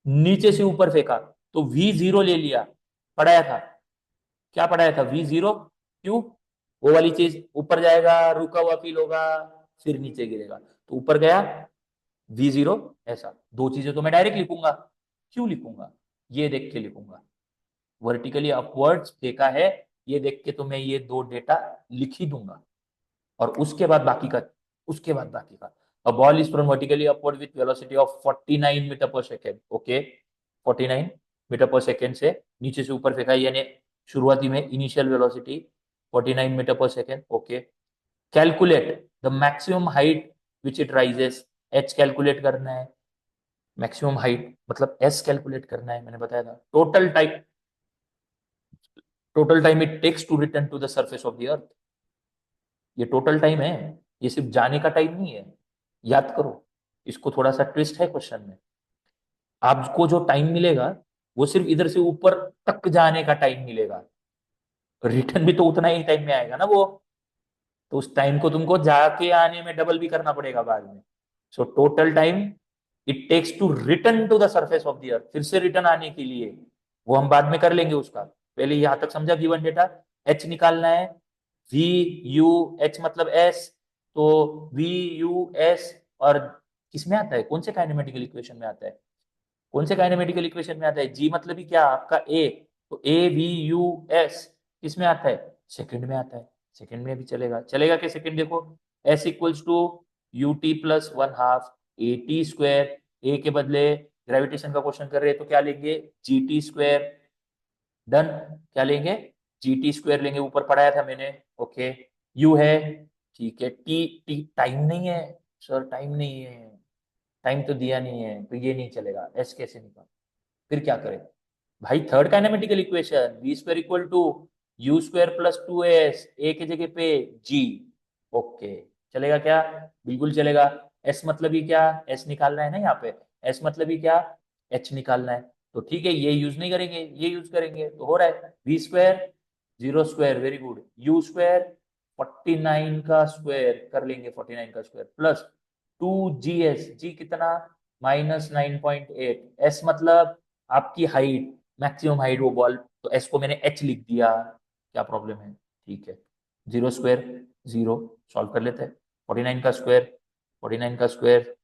नीचे से ऊपर फेंका तो वी जीरो ले लिया, पढ़ाया था। क्या पढ़ाया था? We zero. क्यों? वो वाली चीज, ऊपर जाएगा रुका हुआ फील होगा, फिर नीचे गिरेगा, तो ऊपर गया वी जीरो। ऐसा दो चीजें तो मैं डायरेक्ट लिखूंगा। क्यों लिखूंगा? ये देख के लिखूंगा, वर्टिकली अपवर्ड्स फेंका है, ये देख के तो मैं ये दो डेटा लिख ही दूंगा। और उसके बाद बाकी का a ball is thrown vertically upward with velocity of 49 metre per second. Okay, 49 metre per second से नीचे से ऊपर फेंका, यानी शुरुआती में initial velocity 49 metre per second. Okay, calculate the maximum height which it rises. H calculate करना है, मैक्सिमम हाइट मतलब एस कैलकुलेट करना है, मैंने बताया था। Total time it takes to return to the surface of the अर्थ। ये टोटल टाइम है, ये सिर्फ जाने का टाइम नहीं है। याद करो, इसको थोड़ा सा ट्विस्ट है क्वेश्चन में। आपको जो टाइम मिलेगा वो सिर्फ इधर से ऊपर तक जाने का टाइम मिलेगा, रिटर्न भी तो उतना ही टाइम में आएगा ना वो। तो उस टाइम को तुमको जाके आने में डबल भी करना पड़ेगा बाद में। So total time it takes to return to the surface of the earth, फिर से रिटर्न आने के लिए, वो हम बाद में कर लेंगे उसका। पहले यहां तक समझा, गिवन डेटा एच निकालना है। वी यू एच मतलब एस, तो वी यू एस, और किसमें आता है, कौन से काइनेमेटिकल इक्वेशन में आता है? कौन से काइनेमेटिकल इक्वेशन में आता है? जी मतलब ही क्या आपका ए, तो ए वी यू एस किस में आता है? सेकंड में आता है। सेकंड में भी चलेगा, चलेगा कि सेकंड देखो, S equals to U T plus one half A T square. A के बदले ग्रेविटेशन का क्वेश्चन कर रहे हैं तो क्या लेंगे? G T square. डन। क्या लेंगे? जी टी स्क्वायर लेंगे, ऊपर पढ़ाया था मैंने। ओके, यू है, ठीक है। टी टी टाइम नहीं है सर, टाइम नहीं है, टाइम तो दिया नहीं है, तो ये नहीं चलेगा। एस कैसे निकाल? फिर क्या करें भाई? Third kinematical equation, V square equal to U square plus two S, A की जगह पे जी। ओके, चलेगा क्या? बिल्कुल चलेगा। एस मतलब ही क्या? एस निकालना है ना यहाँ पे। एस मतलब ही क्या? एच निकालना है। तो ठीक है, ये यूज नहीं करेंगे, ये यूज करेंगे, तो हो रहा है V square zero square, very good, U square 49 का स्क्वायर कर लेंगे, 49 का square plus two G S, G कितना? माइनस 9.8। एस मतलब आपकी हाइट, मैक्सिमम हाइट वो बॉल, तो एस को मैंने एच लिख दिया, क्या प्रॉब्लम है? ठीक है, जीरो स्क्वायर जीरो, सॉल्व कर लेते हैं। 49 का स्क्वायर, 49 का स्क्वायर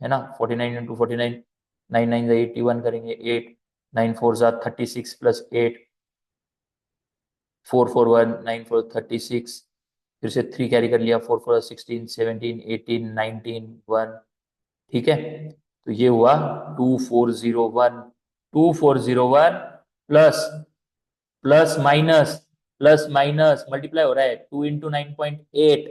है ना, 49 इंटू 49, 9 9 81 करेंगे, 8 9 4 36 प्लस 8 4 4 1 9 4 36, फिर से 3 कैरी कर लिया, 4 4 16 17 18 19 1। ठीक है, तो ये हुआ 2401। 2401 plus plus minus plus minus multiply हो रहा है, 2 इंटू 9.8,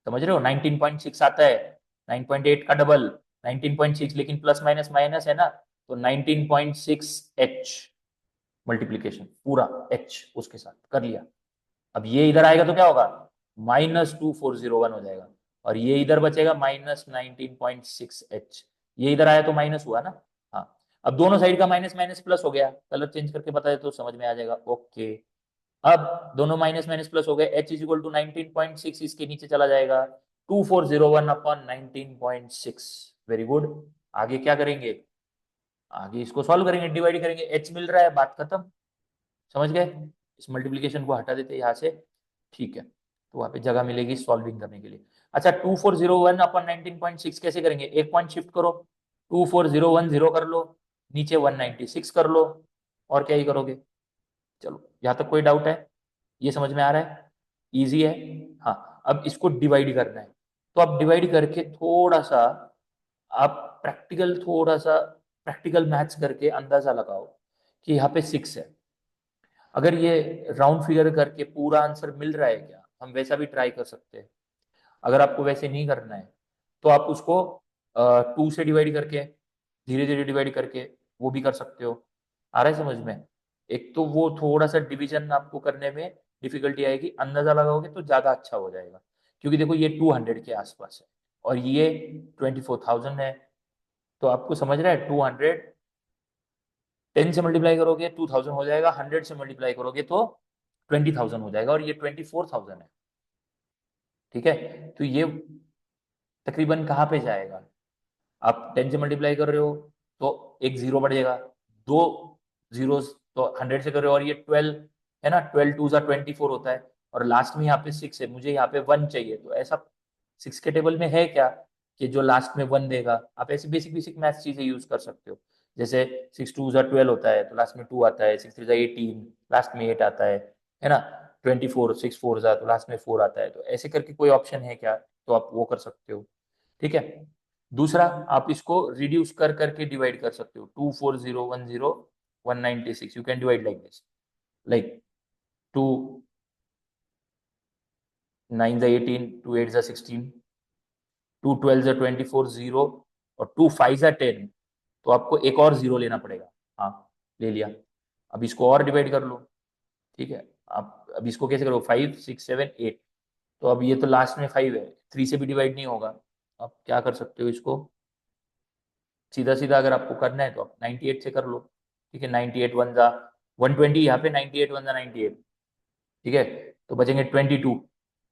समझ रहे हो? 19.6 आता है, 9.8 का डबल 19.6, लेकिन प्लस माइनस माइनस है ना, तो 19.6 एच मल्टीप्लीकेशन पूरा एच उसके साथ कर लिया। अब ये इधर आएगा तो क्या होगा? -2401 हो जाएगा, और ये इधर बचेगा -19.6 एच। ये इधर आया तो माइनस हुआ ना। हाँ, अब दोनों साइड का माइनस माइनस प्लस हो गया, कलर चेंज करके बता दे तो समझ में आ जाएगा। ओके, अब दोनों माइनस माइनस प्लस हो गए, एच इज इक्वल टू 19.6 इसके नीचे चला जाएगा, 2401 अपॉन 19.6। Very good. आगे क्या करेंगे? आगे इसको सॉल्व करेंगे, डिवाइड करेंगे, एच मिल रहा है, बात खत्म। समझ गए? इस मल्टीप्लीकेशन को हटा देते हैं यहाँ से। ठीक है, तो वहां पे जगह मिलेगी सॉल्विंग करने के लिए। अच्छा, 2401 अपन 19.6 कैसे करेंगे? एक पॉइंट शिफ्ट करो, 24010 कर लो, नीचे 196 कर लो, और क्या ही करोगे? चलो, यहाँ तक कोई डाउट है? ये समझ में आ रहा है? इजी है। हाँ, अब इसको डिवाइड करना है, तो आप डिवाइड करके थोड़ा सा, आप प्रैक्टिकल मैथ्स करके अंदाजा लगाओ कि यहाँ पे 6 है। अगर ये राउंड फिगर करके पूरा आंसर मिल रहा है क्या, हम वैसा भी ट्राई कर सकते हैं। अगर आपको वैसे नहीं करना है तो आप उसको 2 से डिवाइड करके, धीरे धीरे डिवाइड करके वो भी कर सकते हो। आ रहा है समझ में? एक तो वो थोड़ा सा डिवीजन आपको करने में डिफिकल्टी आएगी, अंदाजा लगाओगे तो ज्यादा अच्छा हो जाएगा। क्योंकि देखो ये 200 के आसपास है और ये 24,000 है, तो आपको समझ रहा है 200 10 से मल्टीप्लाई करोगे 2000 हो जाएगा, 100 से मल्टीप्लाई करोगे तो 20,000 हो जाएगा, और ये 24,000 है। ठीक है, तो ये तकरीबन कहाँ पे जाएगा, आप 10 से मल्टीप्लाई कर रहे हो तो एक जीरो बढ़ जाएगा, दो जीरो तो 100 से कर रहे हो, और ये 12 है ना, 12 2 = 24 होता है, और लास्ट में यहाँ पे 6 है, मुझे यहाँ पे 1 चाहिए, तो ऐसा 6 के टेबल में है क्या कि जो लास्ट में 1 देगा। आप ऐसी बेसिक बेसिक मैथ चीजें यूज कर सकते हो, जैसे 6 2 = 12 होता है तो लास्ट में 2 आता है, 6 3 = 18 लास्ट में 8 आता है ना, 24 6 4 तो लास्ट में 4 आता है, तो ऐसे करके कोई ऑप्शन है क्या, तो आप वो कर सकते हो। ठीक है, दूसरा आप इसको रिड्यूस कर करके डिवाइड कर सकते हो, 2 4 0 1 0 196, you can divide like this, like 2 9 = 18, 2 8 = 16, 2 12 = 24 0, और 2 5 = 10, तो आपको एक और जीरो लेना पड़ेगा। हाँ, ले लिया। अब इसको और डिवाइड कर लो। ठीक है, आप अब इसको कैसे करो, 5 6 7 8, तो अब ये तो लास्ट में 5 है, 3 से भी डिवाइड नहीं होगा। आप क्या कर सकते हो, इसको सीधा सीधा अगर आपको करना है तो आप 98 से कर लो। ठीक है, 98 1 जा 120, यहाँ पे 98 1 जा 98। ठीक है, तो बचेंगे 22,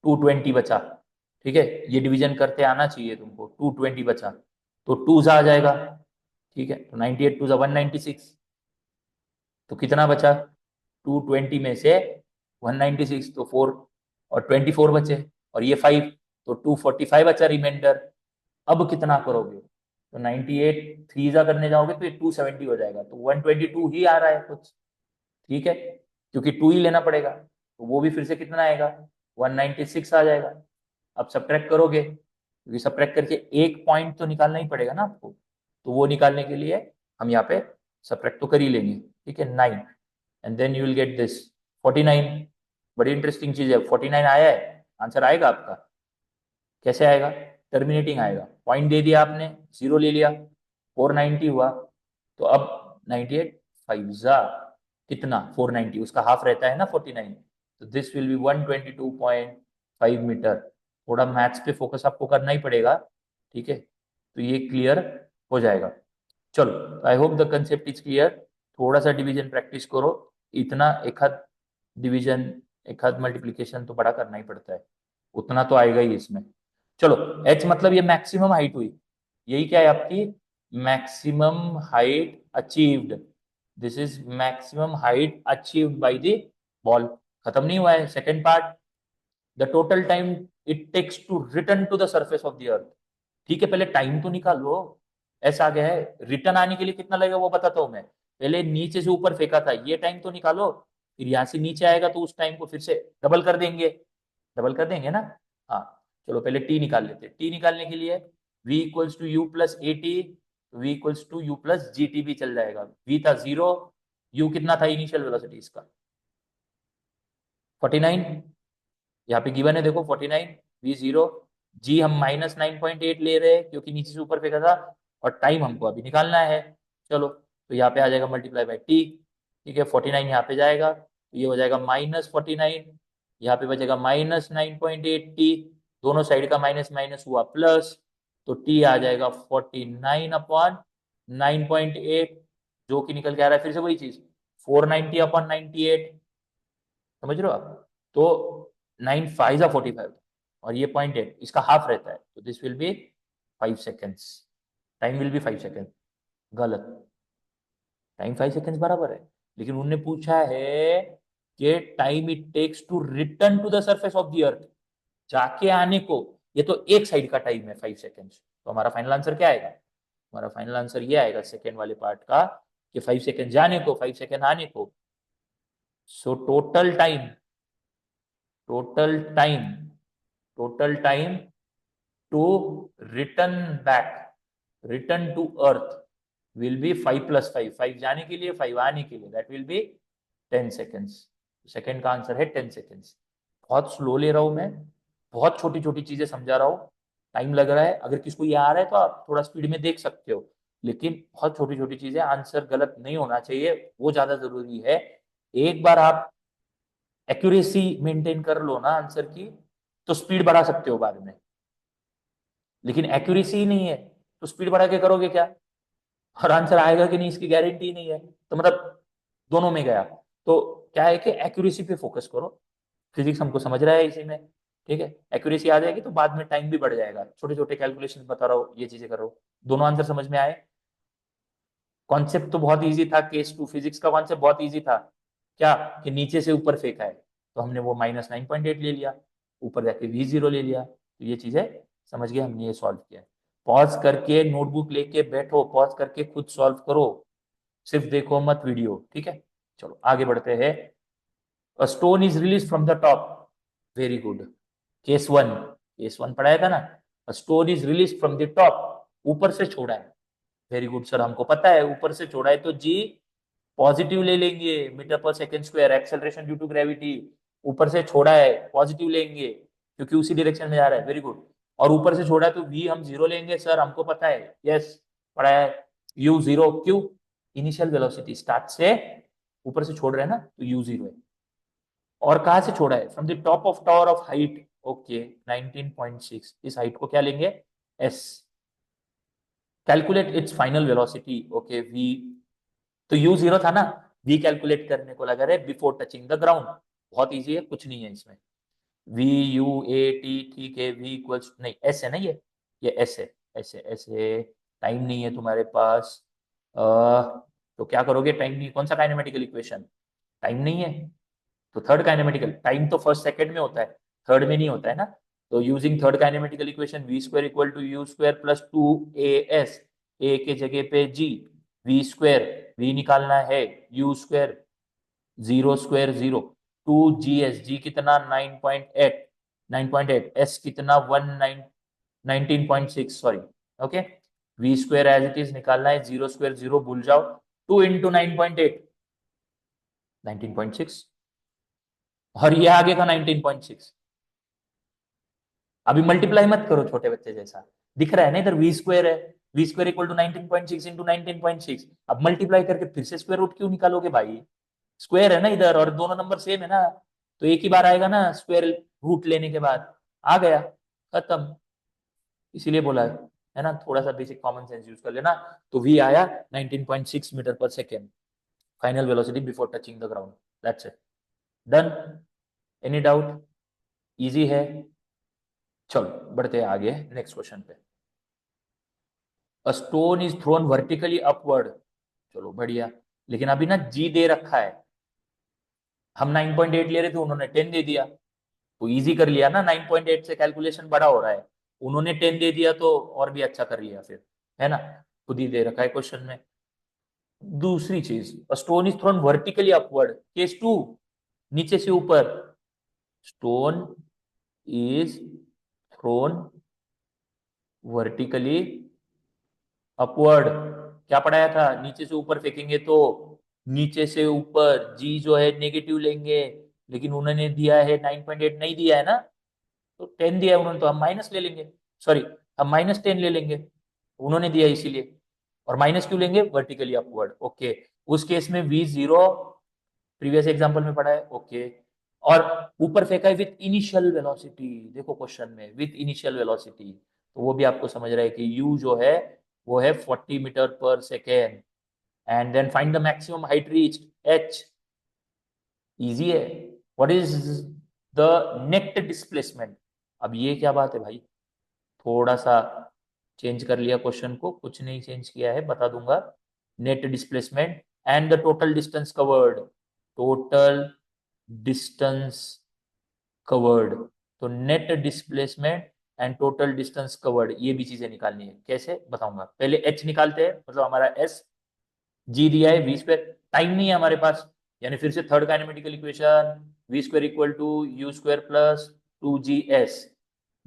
220 बचा। ठीक है, ये डिवीजन करते आना चाहिए तुमको, 220 बचा, तो 2 जा आ जाएगा। ठीक है, तो 98 2 जा 196, तो कितना बचा, 220 में से 196 तो 4, और 24 बचे, और ये 5, तो 245 बचा रिमाइंडर। अब कितना करोगे, तो 98 थ्री जा करने जाओगे तो ये 270 हो जाएगा, तो 122 ही आ रहा है कुछ। ठीक है, क्योंकि 2 ही लेना पड़ेगा, तो वो भी फिर से कितना आएगा, 196 आ जाएगा। अब सब्ट्रैक्ट करोगे, क्योंकि सब्ट्रैक्ट करके एक पॉइंट तो निकालना ही पड़ेगा ना आपको, तो वो निकालने के लिए हम यहाँ पे सब्ट्रैक्ट तो कर ही लेंगे। ठीक है, 9, and then you will get this 49। बड़ी इंटरेस्टिंग चीज है, 49 आया है, आंसर आएगा आपका, कैसे आएगा, टर्मिनेटिंग आएगा, पॉइंट दे दिया आपने, जीरो ले लिया, 490 हुआ, तो अब 98 5 जा कितना, 490, उसका हाफ रहता है ना 49, तो दिस विल बी 122.5 मीटर। थोड़ा मैथ्स पे फोकस आपको करना ही पड़ेगा। ठीक है, तो ये क्लियर हो जाएगा। चलो, I hope the concept is clear. थोड़ा सा डिवीजन प्रैक्टिस करो, इतना एक हाथ डिवीजन एक हाथ मल्टीप्लीकेशन तो बड़ा करना ही पड़ता है, उतना तो आएगा ही इसमें। चलो, एच मतलब ये मैक्सिमम हाइट हुई, यही क्या है आपकी, maximum height achieved, this is maximum height achieved by the ball. खत्म नहीं हुआ है second part, the total time it takes to return to the surface of the earth. ठीक है, पहले टाइम तो निकालो, ऐसा आ गया है, रिटर्न आने के लिए कितना लगेगा वो बताता हूं मैं, पहले नीचे से ऊपर फेंका था, ये टाइम तो निकालो, फिर यहाँ से नीचे आएगा तो उस टाइम को फिर से डबल कर देंगे, डबल कर देंगे ना। हाँ, चलो पहले टी निकाल लेते हैं, टी निकालने के लिए v equals to U plus A T, V equals to U plus G T भी चल जाएगा, v था 0, u कितना था इनिशियल वेलोसिटी इसका 49, यहाँ पे गिवन है देखो 49, वी 0, जी हम -9.8 ले रहे हैं क्योंकि नीचे से ऊपर फेंका था, और टाइम हमको अभी निकालना है। चलो, तो यहाँ पे आ जाएगा मल्टीप्लाई बाय टी। ठीक है, 49 यहाँ पे जाएगा, तो ये हो जाएगा -49, यहाँ पे बचेगा -9.8 टी, दोनों साइड का माइनस माइनस हुआ प्लस, तो टी आ जाएगा 49/9.8, जो कि निकल के आ रहा है फिर से वही चीज, 490/98, समझ रहे हो आप, तो 9 5 = 45, और ये 0.8 इसका हाफ रहता है, तो this will be 5 seconds, time will be 5 second. गलत, टाइम 5 सेकेंड्स बराबर है, लेकिन उन्होंने पूछा है कि time it takes to return to the surface of the earth, जाके आने को, ये तो एक साइड का टाइम है 5 सेकेंड्स, तो हमारा फाइनल आंसर क्या आएगा, हमारा फाइनल आंसर ये आएगा सेकेंड वाले पार्ट का, कि 5 सेकेंड जाने को 5 सेकेंड आने को, so total time total time to return back, return to earth will be 5 + 5, 5 जाने के लिए 5 आने के लिए, that will be 10 seconds. Second का आंसर है 10 सेकेंड्स। बहुत स्लो ले रहा हूं मैं, बहुत छोटी छोटी चीजें समझा रहा हूँ, टाइम लग रहा है, अगर किसको ये आ रहा है तो आप थोड़ा स्पीड में देख सकते हो, लेकिन बहुत छोटी छोटी चीजें, आंसर गलत नहीं होना चाहिए, वो ज्यादा जरूरी है। एक बार आप एक्यूरेसी मेंटेन कर लो ना आंसर की, तो स्पीड बढ़ा सकते हो बाद में, लेकिन एक्यूरेसी ही नहीं है तो स्पीड बढ़ा के करोगे क्या, और आंसर आएगा कि नहीं इसकी गारंटी नहीं है, तो मतलब दोनों में गया। तो क्या है कि एक्यूरेसी पे फोकस करो, फिजिक्स हमको समझ रहा है इसी में, ठीक है, एक्यूरेसी आ जाएगी तो बाद में टाइम भी बढ़ जाएगा। छोटे छोटे कैलकुलेशन बता रहा हूँ, ये चीजें कर रहा हूँ। दोनों आंसर समझ में आए? कॉन्सेप्ट तो बहुत इजी था, केस टू फिजिक्स का कॉन्सेप्ट बहुत इजी था। क्या कि नीचे से ऊपर फेंका है तो हमने वो -9.8 ले लिया, ऊपर जाके V0 ले लिया, तो ये चीजें समझ गए, हमने ये सॉल्व किया। पॉज करके नोटबुक लेके बैठो, पॉज करके खुद सॉल्व करो, सिर्फ देखो मत वीडियो, ठीक है। चलो आगे बढ़ते हैं। अ stone is release from the top, very good. Case one पढ़ाया था ना, अ stone is release from the top, ऊपर से छोड़ा है, वेरी गुड सर, हमको पता है ऊपर से छोड़ा है तो जी पॉजिटिव ले लेंगे, metre per second square, acceleration due to gravity, ऊपर से छोड़ा है पॉजिटिव लेंगे क्योंकि उसी डायरेक्शन में जा रहा है, वेरी गुड। और ऊपर से छोड़ा है तो वी हम जीरो लेंगे सर, हमको पता है, यस पढ़ा है। यू जीरो क्यों? इनिशियल वेलोसिटी स्टार्ट से ऊपर से छोड़ रहे हैं ना, तो यू जीरो है। और कहां से छोड़ा है? From the top of tower of height, okay 19.6, इस हाइट को क्या लेंगे? S. Calculate its final velocity, okay V, तो यू जीरो था ना, वी कैलकुलेट करने को लगा रहे बिफोर टचिंग द ग्राउंड, बहुत इजी है, कुछ नहीं है इसमें। वी यू ए टी, ठीक है, वी इक्वल्स, नहीं एस है ना, ये एस है, एस है। टाइम नहीं है तुम्हारे पास, तो क्या करोगे? टाइम नहीं, कौन सा काइनेमेटिकल इक्वेशन? टाइम नहीं है तो थर्ड काइनेमेटिकल, टाइम तो फर्स्ट सेकंड में होता है, थर्ड में नहीं होता है ना। तो using third kinematical equation, V square equal to U square plus 2 as, A के जगह पे जी, वी स्क्वायर, वी निकालना है, U square, zero square zero, 2 GS, G कितना 9.8, 9.8, एस कितना 19.6, sorry, okay. V square as it is निकालना है, zero square zero भूल जाओ, 2 × 9.8, 19.6, और ये आगे का 19.6। अभी मल्टीप्लाई मत करो छोटे बच्चे जैसा, दिख रहा है ना इधर वी स्क्वायर है, V square equal to 19.6 into 19.6, अब मल्टीप्लाई करके फिर से स्क्वायर रूट क्यों निकालोगे भाई? स्क्वायर है ना इधर और दोनों नंबर सेम है ना, तो एक ही बार आएगा ना स्क्वायर रूट लेने के बाद, आ गया, खत्म। इसीलिए बोला है ना, थोड़ा सा बेसिक कॉमन सेंस यूज कर लेना। तो वी आया 19.6 metre per second, final velocity before touching the ground, that's it, done. Any doubt? Easy है। चलो बढ़ते हैं आगे नेक्स्ट क्वेश्चन पे। अ stone is thrown vertically upward, चलो बढ़िया, लेकिन अभी ना जी दे रखा है, हम 9.8 ले रहे थे, उन्होंने 10 दे दिया, तो इजी कर लिया ना, 9.8 से कैलकुलेशन बड़ा हो रहा है, उन्होंने 10 दे दिया तो और भी अच्छा कर लिया फिर, है ना, खुद ही दे रखा है क्वेश्चन में। दूसरी चीज, a stone is thrown vertically upward, case two, नीचे से ऊपर, stone is thrown vertically upward, क्या पढ़ाया था? नीचे से ऊपर फेंकेंगे तो नीचे से ऊपर, जी जो है नेगेटिव लेंगे, लेकिन उन्होंने दिया है 9.8, नहीं दिया है ना, तो 10 दिया है उन्होंने, तो हम माइनस ले लेंगे, सॉरी, हम -10 ले लेंगे, उन्होंने दिया इसीलिए। और माइनस क्यों लेंगे? Vertically upward, okay. उस केस में V0 प्रीवियस एग्जांपल में पढ़ा है, ओके। और ऊपर फेंका है विथ इनिशियल वेलोसिटी, देखो क्वेश्चन में विथ इनिशियल वेलोसिटी, तो वो भी आपको समझ रहा है कि u जो है वो है 40 metre per second, and then find the maximum height reached, h, easy है। What is the net displacement? अब ये क्या बात है भाई, थोड़ा सा चेंज कर लिया क्वेश्चन को, कुछ नहीं चेंज किया है, बता दूंगा। Net displacement and the total distance covered, total distance covered, तो net displacement and total distance covered, ये भी चीजें निकालनी है, कैसे बताऊंगा। पहले एच निकालते हैं, मतलब हमारा एस, जी दिया है वी स्क्वायर, टाइम नहीं है हमारे पास, यानी फिर से third kinematical equation, V square equal to U square plus 2GS,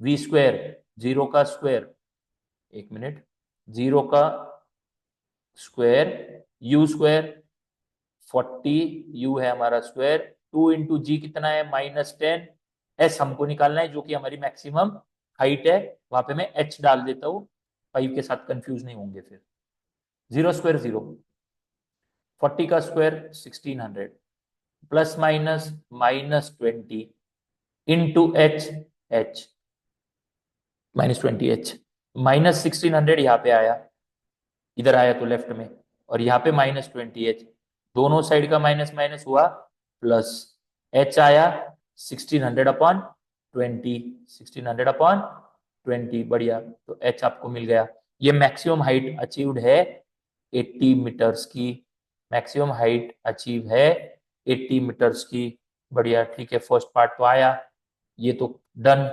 V square zero का स्क्वायर, एक मिनट, जीरो का स्क्वायर, यू स्क्वायर 40, यू है हमारा स्क्वायर, 2 × जी कितना है -10, एस हमको निकालना है जो कि हमारी मैक्सिमम हाइट है, वहां पे मैं एच डाल देता हूँ, 5 के साथ कंफ्यूज नहीं होंगे फिर। जीरो स्क्वायर जीरो, 40 का square 1600, plus minus -20 into H, H -20h, -1600 यहाँ पे आया, इधर आया तो लेफ्ट में, और यहाँ पे -20h, दोनों साइड का माइनस माइनस हुआ प्लस, h आया 1600 अपॉन 20, 1600 अपॉन 20, बढ़िया। तो h आपको मिल गया। ये मैक्सिमम हाइट अचीव्ड है 80 मीटर्स की, मैक्सिमम हाइट अचीव है 80 मीटर्स की। बढ़िया, ठीक है, फर्स्ट पार्ट तो आया, ये तो डन।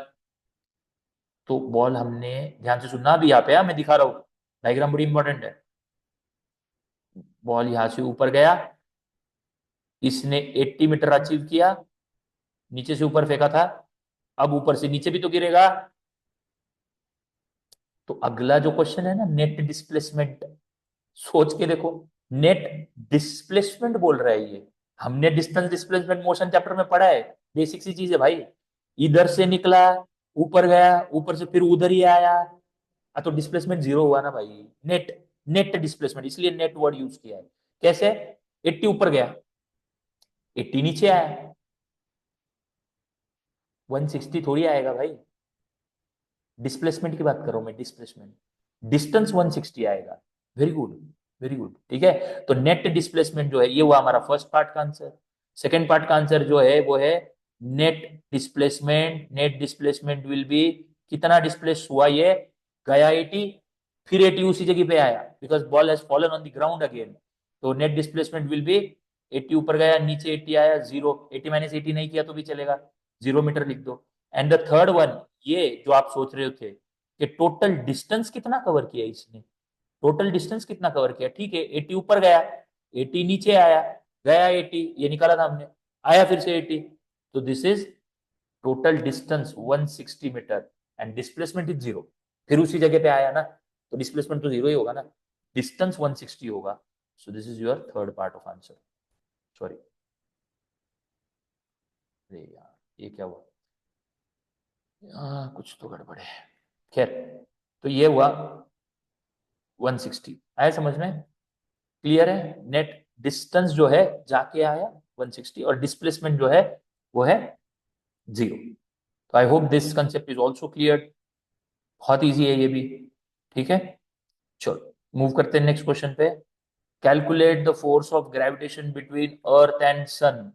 तो बॉल हमने, ध्यान से सुनना भी यहाँ पे, मैं दिखा रहा हूँ, डायग्राम बड़ी इंपॉर्टेंट है। बॉल यहां से ऊपर गया, इसने 80 मीटर अचीव किया, नीचे से ऊपर फेंका था, अब ऊपर से नीचे भी तो गिरेगा। तो अगला जो क्वेश्चन है ना, नेट डिस्प्लेसमेंट, सोच के देखो, नेट डिस्प्लेसमेंट बोल रहा है ये। हमने डिस्टेंस डिस्प्लेसमेंट मोशन चैप्टर में पढ़ा है, बेसिक सी चीज है भाई। इधर से निकला, ऊपर गया, ऊपर से फिर उधर ही आया, तो डिस्प्लेसमेंट जीरो हुआ ना भाई। नेट, नेट डिस्प्लेसमेंट, इसलिए नेट वर्ड यूज किया है। कैसे? 80 ऊपर गया, 80 नीचे आया, 160 थोड़ी आएगा भाई। डिस्प्लेसमेंट की बात कर रहा हूं मैं, डिस्प्लेसमेंट, डिस्टेंस 160 आएगा। वेरी गुड, वेरी गुड, ठीक है। तो नेट डिस्प्लेसमेंट जो है, ये हुआ हमारा फर्स्ट पार्ट का आंसर। सेकेंड पार्ट का आंसर जो है वो है net displacement. Net displacement will be, कितना डिस्प्लेस हुआ ये, गया 80, फिर 80 उसी जगह पे आया, because ball has fallen on the ground again. तो नेट डिस्प्लेसमेंट विल बी 80 ऊपर गया, नीचे 80 आया, जीरो। 80 माइनस 80 नहीं किया तो भी चलेगा, 0 मीटर लिख दो। एंड द थर्ड वन, ये जो आप सोच रहे थे कि टोटल डिस्टेंस कितना कवर किया इसने, टोटल डिस्टेंस कितना कवर किया, ठीक है, 80 ऊपर गया, 80 नीचे आया, गया 80, ये निकाला था हमने, आया फिर से 80। तो this is total distance 160 metre and displacement is zero. फिर उसी जगह पे आया ना, तो डिस्प्लेसमेंट तो जीरो ही होगा ना, डिस्टेंस 160 होगा। So this is your third part of answer. Sorry, अरे यार ये क्या हुआ, कुछ तो गड़बड़ है। खैर, तो ये हुआ 160, आया समझ में, क्लियर है। नेट डिस्टेंस जो है जाके आया 160, और डिस्प्लेसमेंट जो है वो है जीरो। तो I hope this concept is also clear. बहुत इजी है ये भी, ठीक है। चलो मूव करते हैं नेक्स्ट क्वेश्चन पे। Calculate the force of gravitation between earth and sun,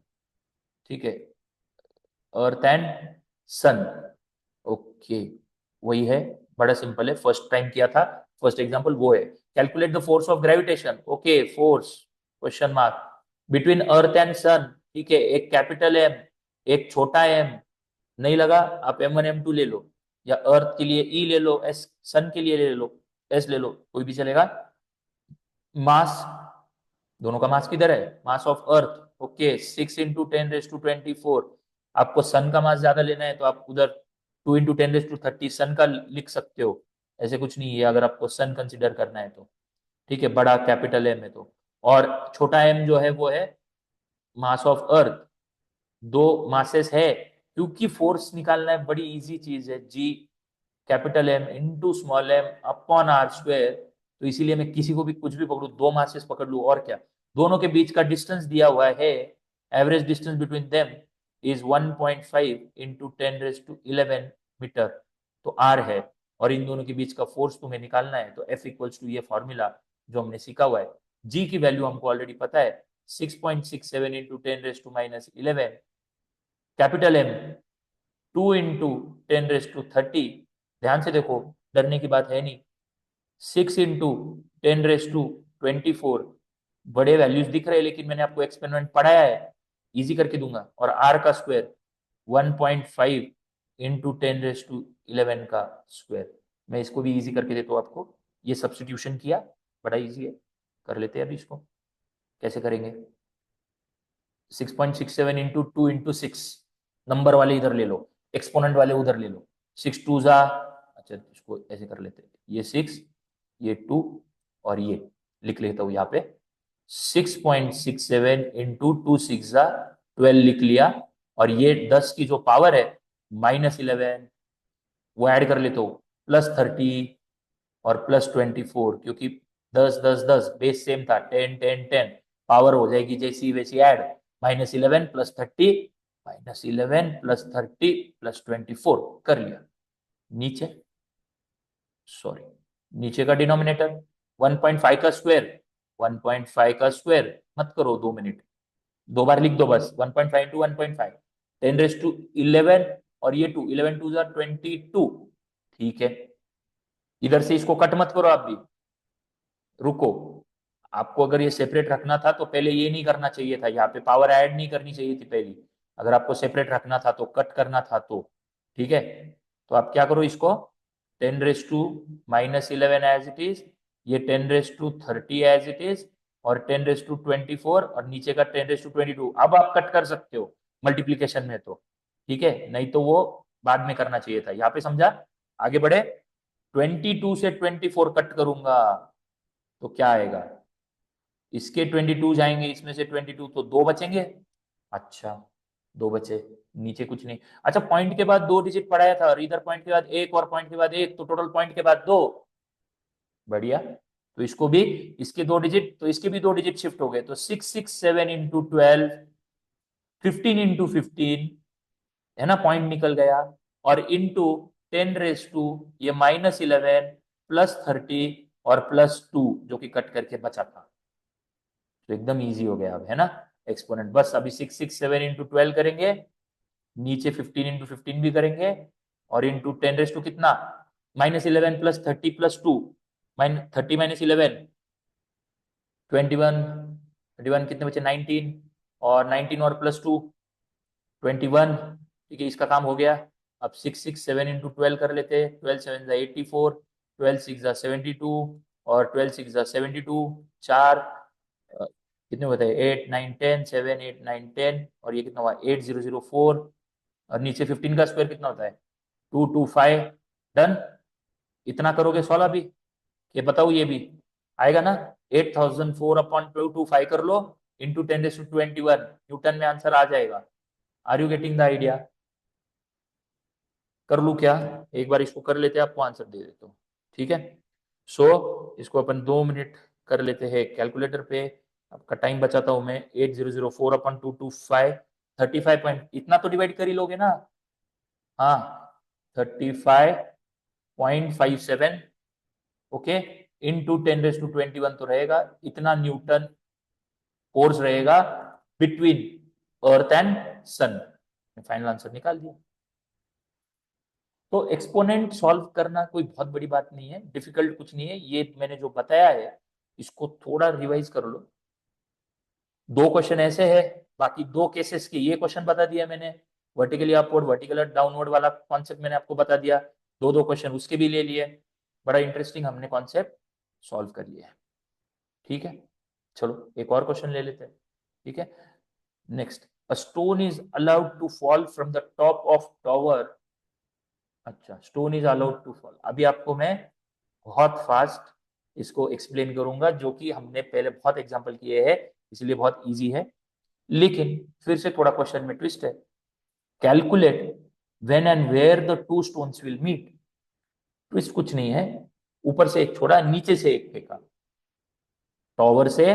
ठीक है, अर्थ एंड सन। ओके, वही है, बड़ा सिंपल है, फर्स्ट टाइम किया था, फर्स्ट एग्जांपल वो है। Calculate the force of gravitation, okay, force question mark, between earth and sun, ठीक है, एक कैपिटल एम, एक छोटा एम, नहीं लगा आप M1 M2 ले लो, या अर्थ के लिए E ले लो, एस सन के लिए ले लो, एस ले लो, कोई भी चलेगा। मास, दोनों का मास किधर है, मास ऑफ अर्थ, ओके, 6 × 10⁻²⁴। आपको सन का मास ज्यादा लेना है तो आप उधर 2 × 10⁻30 सन का लिख सकते हो, ऐसे कुछ नहीं है अगर आपको सन कंसिडर करना है तो, ठीक है, बड़ा कैपिटल एम है तो। और छोटा एम जो है वो है मास ऑफ अर्थ। दो मासेस है, क्योंकि फोर्स निकालना है, बड़ी इजी चीज है, G capital M into small M upon R square. तो इसीलिए मैं किसी को भी कुछ भी पकड़ू, दो मासेस पकड़ लू और क्या, दोनों के बीच का डिस्टेंस दिया हुआ है, average distance between them is 1.5 × 10⁻11 metre, तो आर है। और इन दोनों के बीच का फोर्स तुम्हें निकालना है, तो एफ इक्वल्स टू ये फॉर्मूला जो हमने सीखा हुआ है, जी की वैल्यू हमको ऑलरेडी पता है, 6.67 × 10⁻11, कैपिटल एम 2 × 10⁻30, ध्यान से देखो, डरने की बात है नहीं, 6 × 10⁻24, बड़े वैल्यूज दिख रहे हैं लेकिन मैंने आपको एक्सपेरिमेंट पढ़ाया है, इजी करके दूंगा। और आर का स्क्वायर 1.5 × 10⁻11 का स्क्वायर, मैं इसको भी इजी करके देता हूँ आपको, ये सब्स्टिट्यूशन किया, बड़ा इजी है, कर लेते हैं अभी इसको, कैसे करेंगे, 6.67 × 2 × 6, नंबर वाले इधर ले लो, एक्सपोनेंट वाले उधर ले लो, 6 2 ज़ा, अच्छा इसको ऐसे कर लेते हैं, ये 6, ये 2, और ये लिख लेता हूँ यहाँ पे, 6.67 × 2 6 ज़ा 12 लिख लिया, और ये 10 की जो पावर है -11, वो ऐड कर लेता हूँ, +30 और +24, क्योंकि 10 10 10 बेस सेम था, 10 10 10, पावर हो जाएगी जैसी वैसी ऐड, -11 +30, -11 +30 +24 कर लिया। नीचे, सॉरी, नीचे का डिनोमिनेटर 1.5 का स्क्वायर, 1.5 का स्क्वायर मत करो, 2 मिनट, दो बार लिख दो बस, 1.5 × 1.5, 10⁻11 और ये 2, 11 2 जा 22। ठीक है, इधर से इसको कट मत करो आप भी, रुको। आपको अगर ये सेपरेट रखना था तो पहले ये नहीं करना चाहिए था, यहाँ पे पावर ऐड नहीं करनी चाहिए थी पहली। अगर आपको सेपरेट रखना था तो कट करना था तो, ठीक है। तो आप क्या करो, इसको 10⁻⁻11 एज इट इज, ये 10⁻30 एज इट इज, और 10⁻24, और नीचे का 10⁻22। अब आप कट कर सकते हो मल्टीप्लीकेशन में तो, ठीक है, नहीं तो वो बाद में करना चाहिए था। यहाँ पे समझा? आगे बढ़े। 22 से 24 कट करूंगा तो क्या आएगा, इसके 22 जाएंगे, इसमें से 22, तो दो बचेंगे। अच्छा, दो बचे, नीचे कुछ नहीं। अच्छा, पॉइंट के बाद दो डिजिट पढ़ाया था, और इधर पॉइंट के बाद एक, और पॉइंट के बाद एक, तो टोटल पॉइंट के बाद दो। बढ़िया। तो इसको भी, इसके दो डिजिट, तो इसके भी दो डिजिट शिफ्ट हो गए, तो 667 × 12, 15 × 15, है ना, पॉइंट निकल गया। और इंटू 10⁻, ये -11 +30 और +2 जो कि कट करके बचा था। तो एकदम इजी हो गया अब, है ना, एक्सपोनेंट। बस अभी 667 × 12 करेंगे, नीचे 15 × 15 भी करेंगे, और इंटू 10⁻, कितना, -11 +30 +2, 30 -11, 21, 21 कितने बचे, 19, और 19 और +2, 21। ठीक है, इसका काम हो गया। अब 667 × 12 कर लेते हैं। 12 7 ज़ा 84, 12 6 ज़ा 72, और 12 6 ज़ा 72, चार, कितने बताए, 8 9 10, 7 8 9 10, और ये कितना हुआ, 8004, और नीचे 15 का स्क्वायर कितना होता है, 225। डन। इतना करोगे 16 भी, ये बताओ, ये भी आएगा ना, 8004/225 कर लो, इंटू 10⁻21, न्यूटन में आंसर आ जाएगा। Are you getting the idea? कर लू क्या, एक बार इसको कर लेते हैं, आपको आंसर दे देता हूँ, ठीक है। इसको अपन 2 मिनट कर लेते हैं कैलकुलेटर पे। आपका टाइम बचाता हूं मैं। 8004/225, 35 पॉइंट, इतना तो डिवाइड कर ही लोगे ना। हाँ, 35.57, ओके, इंटू 10⁻21 तो रहेगा इतना न्यूटन फोर्स रहेगा between earth and sun. Final answer निकाल दिया। तो एक्सपोनेंट सॉल्व करना कोई बहुत बड़ी बात नहीं है, डिफिकल्ट कुछ नहीं है। ये मैंने जो बताया है इसको थोड़ा रिवाइज कर लो। दो क्वेश्चन ऐसे है, बाकी दो केसेस के ये क्वेश्चन बता दिया मैंने। वर्टिकली अपवर्ड, वर्टिकल डाउनवर्ड वाला कॉन्सेप्ट मैंने आपको बता दिया। दो दो क्वेश्चन उसके भी ले लिए। बड़ा इंटरेस्टिंग हमने कॉन्सेप्ट सॉल्व कर लिया है, ठीक है। चलो एक और क्वेश्चन ले लेते हैं, ठीक है। Next, a stone is allowed to fall from the top of tower. अच्छा, stone is allowed to fall. अभी आपको मैं बहुत फास्ट इसको एक्सप्लेन करूंगा, जो कि हमने पहले बहुत एग्जांपल किए हैं, इसलिए बहुत इजी है। लेकिन फिर से थोड़ा क्वेश्चन में ट्विस्ट है। Calculate when and where the two stones will meet. Twist कुछ नहीं है, ऊपर से एक छोड़ा, नीचे से एक फेंका। टॉवर से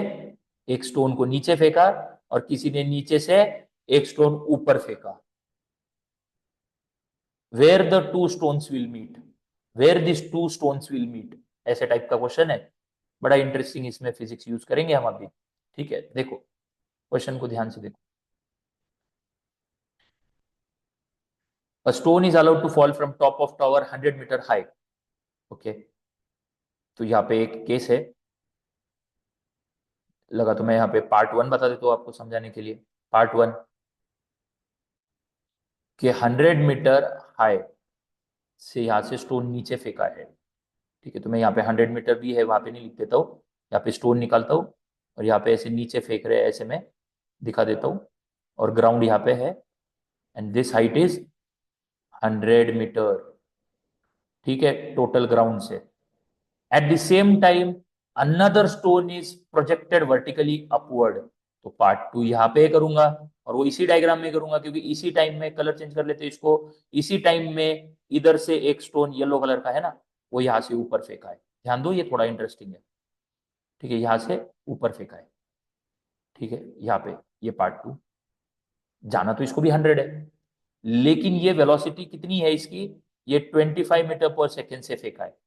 एक स्टोन को नीचे फेंका, और किसी ने नीचे से एक स्टोन ऊपर फेंका। Where the two stones will meet, where this two stones will meet, ऐसे टाइप का क्वेश्चन है। बड़ा इंटरेस्टिंग, इसमें फिजिक्स यूज करेंगे हम अभी, ठीक है। देखो क्वेश्चन को ध्यान से देखो। A stone is allowed to fall from top of tower 100 metre high. Okay, तो यहाँ पे एक केस है लगा, तो मैं यहाँ पे पार्ट 1 बता देता हूँ आपको समझाने के लिए। पार्ट 1 कि 100 मीटर हाई से यहाँ से स्टोन नीचे फेंका है, ठीक है। तो मैं यहाँ पे 100 मीटर भी है वहां पे नहीं लिख देता हूँ, यहाँ पे स्टोन निकालता हूँ, और यहाँ पे ऐसे नीचे फेंक रहे हैं, ऐसे मैं दिखा देता हूँ। और ग्राउंड यहाँ पे है, and this height is 100 metre, ठीक है, टोटल ग्राउंड से। At the same time another stone is projected vertically upward. तो पार्ट 2 यहाँ पे करूंगा, और वो इसी डायग्राम में करूंगा, क्योंकि इसी टाइम में कलर चेंज कर लेते हैं इसको। इसी टाइम में इधर से एक स्टोन येलो कलर का है ना, वो यहाँ से ऊपर फेंका है। ध्यान दो, ये थोड़ा इंटरेस्टिंग है, ठीक है, यहाँ से ऊपर फेंका है, ठीक है, यहाँ पे। ये पार्ट 2, जाना तो इसको भी 100 है, लेकिन ये वेलोसिटी कितनी है इसकी, ये 25 मीटर पर सेकेंड से फेंका है।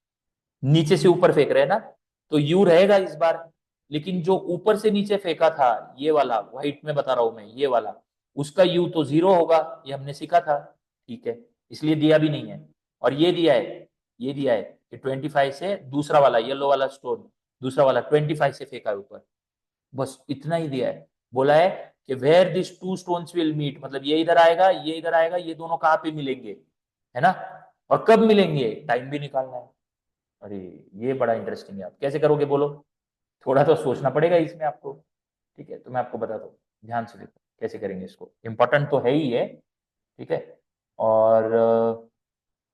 नीचे से ऊपर फेंक रहे हैं ना, तो यू रहेगा इस बार। लेकिन जो ऊपर से नीचे फेंका था, ये वाला व्हाइट में बता रहा हूं मैं, ये वाला, उसका यू तो 0 होगा, ये हमने सीखा था, ठीक है। इसलिए दिया भी नहीं है। और ये दिया है, ये दिया है कि 25 से दूसरा वाला येलो वाला स्टोन, दूसरा वाला 25 से फेंका है ऊपर। बस इतना ही दिया है। बोला है कि where this two stones will meet, मतलब ये इधर आएगा, ये इधर आएगा, ये दोनों कहाँ पे मिलेंगे, है ना। और कब मिलेंगे, टाइम भी निकालना है। अरे ये बड़ा इंटरेस्टिंग है। आप कैसे करोगे बोलो, थोड़ा तो सोचना पड़ेगा इसमें आपको। ठीक है, तो मैं आपको बताता हूँ, ध्यान से देखो कैसे करेंगे इसको। इंपॉर्टेंट तो है ही है, ठीक है, और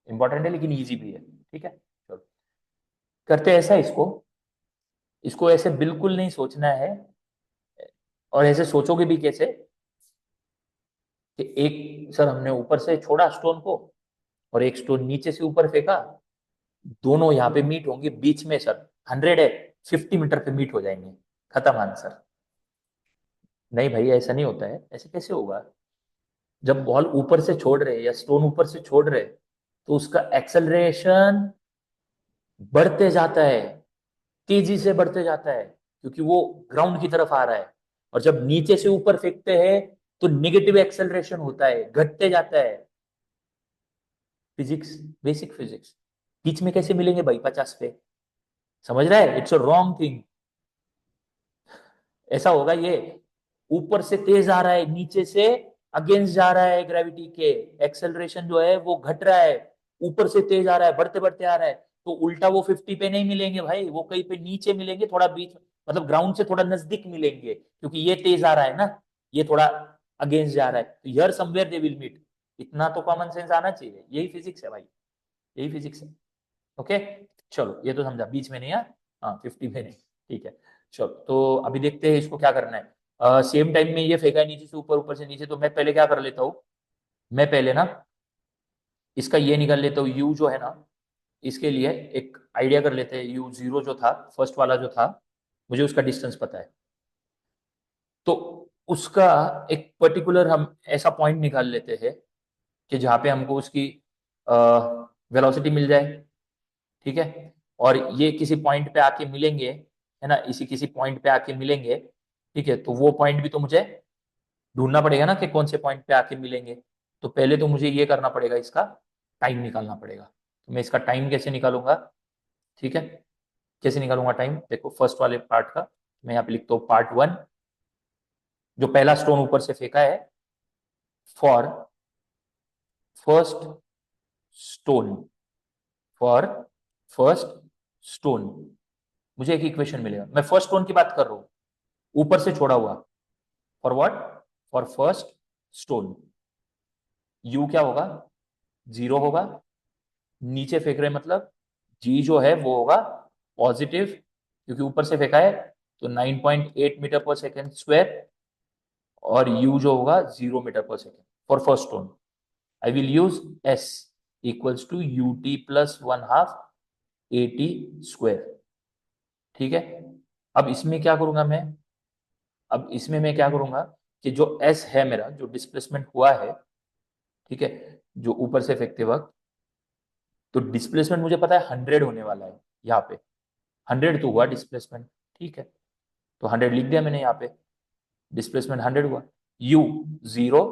इंपॉर्टेंट है लेकिन इजी भी है। ठीक है, चलो करते हैं ऐसा। इसको इसको ऐसे बिल्कुल नहीं सोचना है, और ऐसे सोचोगे भी कैसे कि एक सर हमने ऊपर से छोड़ा स्टोन को, और एक स्टोन नीचे से ऊपर फेंका, दोनों यहाँ पे मीट होंगे बीच में सर, 100 है, 50 मीटर पे मीट हो जाएंगे, खत्म आंसर। नहीं भाई ऐसा नहीं होता है, ऐसे कैसे होगा। जब बॉल ऊपर से छोड़ रहे या स्टोन ऊपर से छोड़ रहे, तो उसका एक्सेलरेशन बढ़ते जाता है, तेजी से बढ़ते जाता है, क्योंकि वो ग्राउंड की तरफ आ रहा है। और जब नीचे से ऊपर फेंकते हैं तो निगेटिव एक्सेलरेशन होता है, घटते जाता है। Physics, basic physics. बीच में कैसे मिलेंगे भाई 50 पे, समझ रहा है, इट्स अ रॉन्ग थिंग। ऐसा होगा ये, ऊपर से तेज आ रहा है, नीचे से अगेंस्ट जा रहा है ग्रेविटी के, एक्सेलरेशन जो है वो घट रहा है, ऊपर से तेज आ रहा है, बढ़ते बढ़ते आ रहा है। तो उल्टा वो 50 पे नहीं मिलेंगे भाई, वो कहीं पे नीचे मिलेंगे, थोड़ा बीच, मतलब ग्राउंड से थोड़ा नजदीक मिलेंगे, क्योंकि ये तेज आ रहा है ना, ये थोड़ा अगेंस्ट जा रहा है, तो here somewhere they will meet. इतना तो कॉमन सेंस आना चाहिए, यही फिजिक्स है भाई, यही फिजिक्स है। ओके, चलो ये तो समझा, बीच में नहीं है, हाँ 50 में नहीं। ठीक है, चलो तो अभी देखते हैं इसको क्या करना है। सेम टाइम में ये फेंका है नीचे से ऊपर, ऊपर से नीचे, तो मैं पहले क्या कर लेता हूँ, मैं पहले ना इसका ये निकाल लेता हूँ, यू जो है ना, इसके लिए एक आइडिया कर लेते हैं। यू जीरो जो था, फर्स्ट वाला जो था, मुझे उसका डिस्टेंस पता है, तो उसका एक पर्टिकुलर हम ऐसा पॉइंट निकाल लेते हैं कि जहाँ पे हमको उसकी वेलोसिटी मिल जाए। ठीक है, और ये किसी पॉइंट पे आके मिलेंगे, है ना, इसी किसी पॉइंट पे आके मिलेंगे। ठीक है, तो वो पॉइंट भी तो मुझे ढूंढना पड़ेगा ना कि कौन से पॉइंट पे आके मिलेंगे। तो पहले तो मुझे ये करना पड़ेगा, इसका टाइम निकालना पड़ेगा। तो मैं इसका टाइम कैसे निकालूंगा, ठीक है, कैसे निकालूंगा टाइम, देखो फर्स्ट वाले पार्ट का मैं यहाँ पे लिखता हूँ पार्ट 1, जो पहला स्टोन ऊपर से फेंका है, for first stone, for first stone, मुझे एक इक्वेशन मिलेगा। मैं फर्स्ट स्टोन की बात कर रहा हूँ, ऊपर से छोड़ा हुआ, for what, for first stone. You क्या होगा, 0 होगा, नीचे फेंक रहे मतलब जी जो है वो होगा पॉजिटिव, क्योंकि ऊपर से फेंका है, तो 9.8 मीटर पर सेकेंड स्क्वायर, और यू जो होगा 0 metre per second for first stone. I will use S equals to U T plus 1/2 A T square. ठीक है, अब इसमें क्या करूंगा मैं, अब इसमें मैं क्या करूंगा कि जो एस है मेरा, जो डिस्प्लेसमेंट हुआ है, ठीक है, जो ऊपर से फेंकते वक्त, तो डिस्प्लेसमेंट मुझे पता है 100 होने वाला है यहाँ पे, 100 तो हुआ डिस्प्लेसमेंट। ठीक है, तो 100 लिख दिया मैंने यहाँ पे, डिस्प्लेसमेंट 100 हुआ। यू 0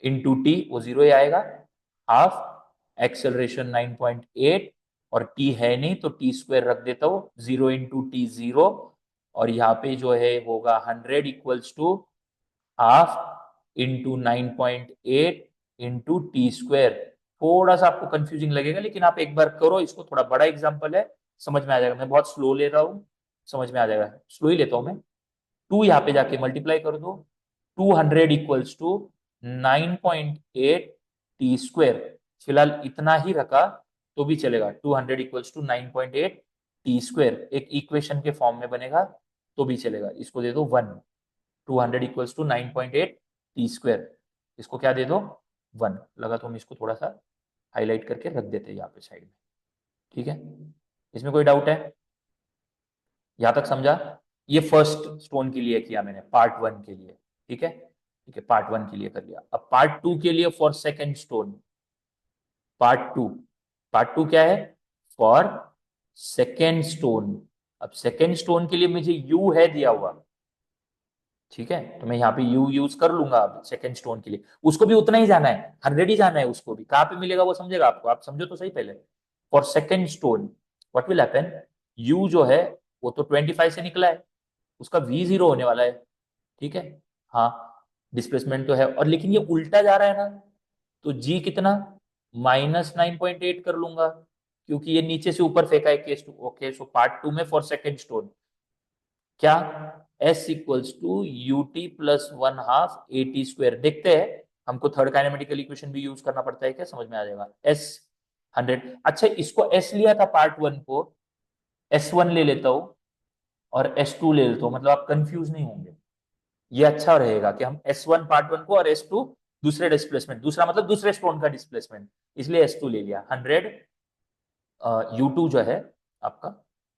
इंटू टी, वो 0 ही आएगा, हाफ एक्सेलरेशन 9.8, और टी है नहीं तो टी स्क्वायर रख देता हूँ, 0 इंटू टी 0, और यहाँ पे जो है होगा 100 equals to half into 9.8 into T square. थोड़ा सा आपको कंफ्यूजिंग लगेगा, लेकिन आप एक बार करो इसको, थोड़ा बड़ा एग्जांपल है, समझ में आ जाएगा। मैं बहुत स्लो ले रहा हूँ, समझ में आ जाएगा, स्लो ही लेता हूँ मैं। टू यहाँ पे जाके मल्टीप्लाई कर दो, 200 इक्वल्स टू 9.8 टी स्क्वायर। फिलहाल इतना ही रखा तो भी चलेगा, 200 इक्वल्स टू 9.8 टी स्क्वायर एक इक्वेशन के फॉर्म में बनेगा तो भी चलेगा। इसको दे दो 1, 200 इक्वल्स टू 9.8 टी स्क्वायर, इसको क्या दे दो 1 लगा, तो हम इसको थोड़ा सा हाईलाइट करके रख देते हैं यहाँ पे साइड में। ठीक है, इसमें कोई डाउट है, यहां तक समझा। ये फर्स्ट स्टोन के लिए किया मैंने, पार्ट 1 के लिए। ठीक है, ठीक है, पार्ट 1 के लिए कर लिया। अब पार्ट 2 के लिए for second stone, part 2, part 2 क्या है, फॉर सेकेंड स्टोन। अब सेकेंड स्टोन के लिए मुझे यू है दिया हुआ, ठीक है, तो मैं यहाँ पे यू यूज कर लूंगा अब सेकंड स्टोन के लिए। उसको भी उतना ही जाना है, 100 ही जाना है उसको भी। कहाँ पे मिलेगा वो समझेगा आपको, आप समझो तो सही पहले। For second stone what will happen, you जो है वो तो 25 से निकला है, उसका वी 0 होने वाला है। ठीक है, हाँ, डिस्प्लेसमेंट तो है, और लेकिन ये उल्टा जा रहा है ना, तो जी कितना, -9.8 कर लूंगा, क्योंकि ये नीचे से ऊपर फेंका है case two. Okay, so part two में फॉर सेकंड स्टोन क्या, S equals to U T plus 1/2 AT square. देखते हैं, हमको थर्ड काइनेमेटिकल इक्वेशन भी यूज करना पड़ता है क्या, समझ में आ जाएगा। S 100, अच्छा इसको S लिया था पार्ट वन को, S1 ले लेता हूँ और S2 ले लेता हूँ, मतलब आप कंफ्यूज नहीं होंगे। ये अच्छा रहेगा कि हम S1 पार्ट वन को और S2 दूसरे डिस्प्लेसमेंट, दूसरा मतलब दूसरे स्टोन का डिस्प्लेसमेंट, इसलिए S2 ले लिया। 100 U2 जो है आपका,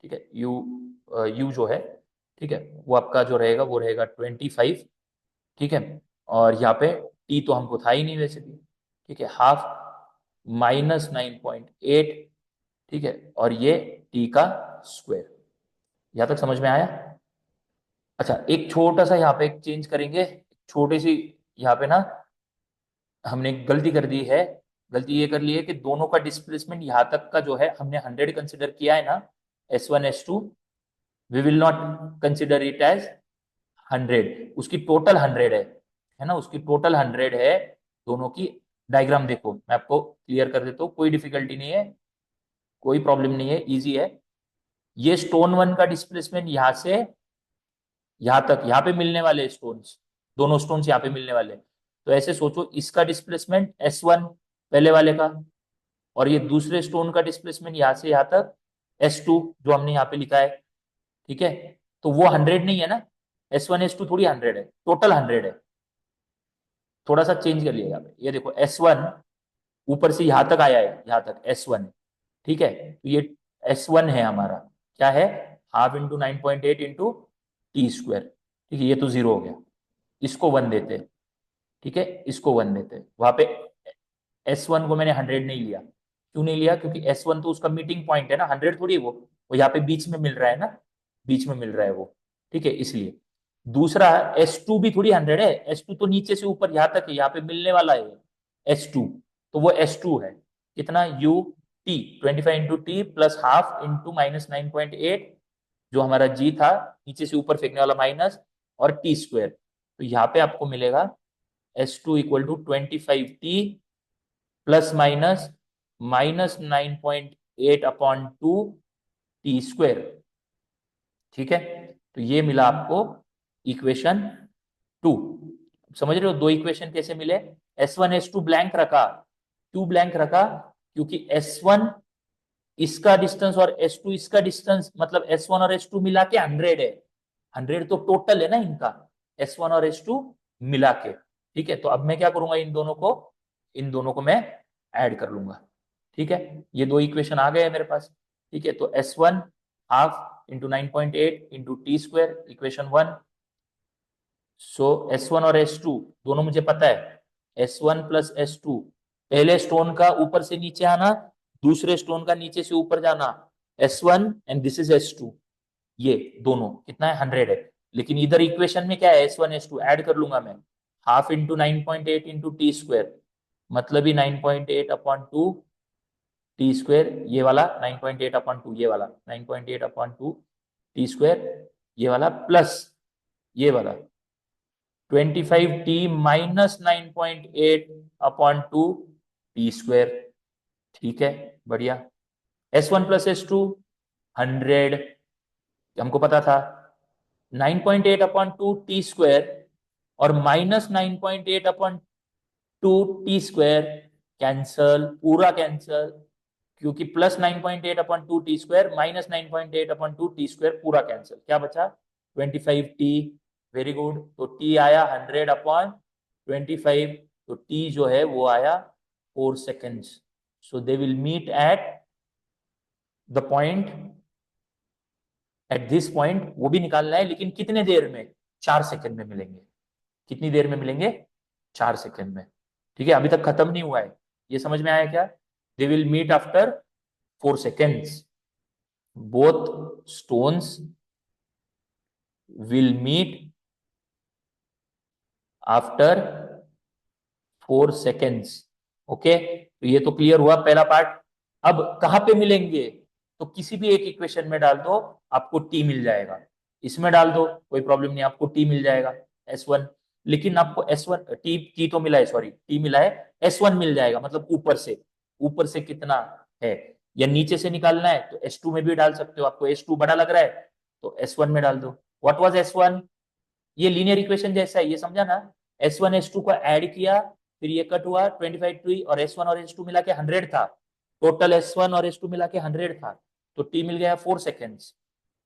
ठीक है, U जो है, ठीक है, वो आपका जो रहेगा वो रहेगा 25। ठीक है, और यहाँ पे T तो हमको था ही नहीं वैसे भी। ठीक है, हाफ -9.8, ठीक है, और ये T का स्क्वायर। यहाँ तक समझ में आया। अच्छा, एक छोटा सा यहाँ पे एक चेंज करेंगे, छोटी सी, यहाँ पे ना हमने एक गलती कर दी है। गलती ये कर ली है कि दोनों का डिस्प्लेसमेंट यहाँ तक का जो है हमने 100 कंसिडर किया है ना, S1 S2, we will not consider it as 100, उसकी टोटल 100 है ना, उसकी टोटल 100 है दोनों की। डायग्राम देखो, मैं आपको क्लियर कर देता हूँ, कोई डिफिकल्टी नहीं है, कोई प्रॉब्लम नहीं है, इजी है। ये स्टोन वन का डिस्प्लेसमेंट यहाँ से यहाँ तक, यहाँ पे मिलने वाले स्टोन्स, दोनों स्टोन्स यहाँ पे मिलने वाले, तो ऐसे सोचो, इसका डिस्प्लेसमेंट S1 पहले वाले का, और ये दूसरे स्टोन का डिस्प्लेसमेंट यहाँ से यहाँ तक S2 जो हमने यहाँ पे लिखा है। ठीक है, तो वो 100 नहीं है ना, S1 S2 थोड़ी 100 है, टोटल 100 है। थोड़ा सा चेंज कर लिया यहाँ पे, ये देखो S1 ऊपर से यहाँ तक आया है, यहाँ तक S1 है। ठीक है, तो ये S1 है हमारा, क्या है, half into 9.8 into T square. ठीक है, ये तो 0 हो गया, इसको 1 देते हैं। ठीक है, इसको 1 देते हैं, वहां पे S1 को मैंने 100 नहीं लिया। क्यों नहीं लिया, क्योंकि S1 तो उसका मीटिंग पॉइंट है ना, 100 थोड़ी है वो यहाँ पे बीच में मिल रहा है ना, बीच में मिल रहा है वो। ठीक है, इसलिए। दूसरा S2 भी थोड़ी 100 है, S2 तो नीचे से ऊपर यहाँ तक है, यहाँ पे मिलने वाला है S2, तो वो S2 है। कितना, U T 25 into T plus half into -9.8, जो हमारा जी था, नीचे से ऊपर फेंकने वाला माइनस, और टी स्क्वायर। तो यहाँ पे आपको मिलेगा S2 equal to 25T plus minus -9.8/2 T square. ठीक है, तो ये मिला आपको इक्वेशन 2। समझ रहे हो दो इक्वेशन कैसे मिले। S1 S2 ब्लैंक रखा, क्यों ब्लैंक रखा, क्योंकि S1 इसका डिस्टेंस और S2 इसका डिस्टेंस, मतलब S1 और S2 मिला के 100 है। 100 तो टोटल है ना इनका, S1 और S2 मिला के। ठीक है, तो अब मैं क्या करूंगा, इन दोनों को मैं ऐड कर लूंगा। ठीक है, ये दो इक्वेशन आ गए हैं मेरे पास। ठीक है, तो S1 half into 9.8 into T square, equation 1। सो S1 और S2 दोनों मुझे पता है, S1 प्लस S2, पहले स्टोन का ऊपर से नीचे आना, दूसरे स्टोन का नीचे से ऊपर जाना, S1 and this is S2, ये दोनों कितना है, 100 है। लेकिन इधर इक्वेशन में क्या है, S1 S2 ऐड कर लूंगा मैं, half into 9.8 into T square, मतलब ही 9.8/2 टी स्क्वायर, ये वाला 9.8/2, ये वाला 9.8/2 टी स्क्वायर, ये वाला प्लस ये वाला 25T माइनस 9.8/2 टी स्क्वायर। ठीक है, बढ़िया। S1 प्लस S2 100, हमको पता था, 9.8/2 टी स्क्वायर और -9.8/2 टी स्क्वायर, कैंसल, पूरा कैंसल, क्योंकि +9.8/2 टी स्क्वायर -9.8/2 टी स्क्वायर पूरा कैंसिल, क्या बचा, 25T। वेरी गुड, तो T आया 100/25, तो T जो है वो आया 4 seconds. So they will meet at the point, at this point, वो भी निकालना है, लेकिन कितने देर में, 4 सेकेंड में मिलेंगे। कितनी देर में मिलेंगे, 4 सेकेंड में। ठीक है, अभी तक खत्म नहीं हुआ है, ये समझ में आया क्या, they will meet after 4 seconds, both stones will meet after 4 seconds. Okay, तो ये तो क्लियर हुआ पहला पार्ट। अब कहां पे मिलेंगे, तो किसी भी एक इक्वेशन में डाल दो, आपको टी मिल जाएगा। इसमें डाल दो, कोई प्रॉब्लम नहीं, आपको टी मिल जाएगा S1। लेकिन आपको S1 टी टी तो मिला है, सॉरी टी मिला है, S1 मिल जाएगा, मतलब ऊपर से कितना है, या नीचे से निकालना है तो S2 में भी डाल सकते हो। आपको S2 बड़ा लग रहा है तो S1 में डाल दो। What was S1? ये लीनियर इक्वेशन जैसा है, ये समझा ना। S1 S2 को ऐड किया, फिर ये कट हुआ 25 टी, और S1 और S2 मिला के 100 था। टोटल S1 और S2 मिला के 100 था, तो टी मिल गया 4 सेकेंड्स।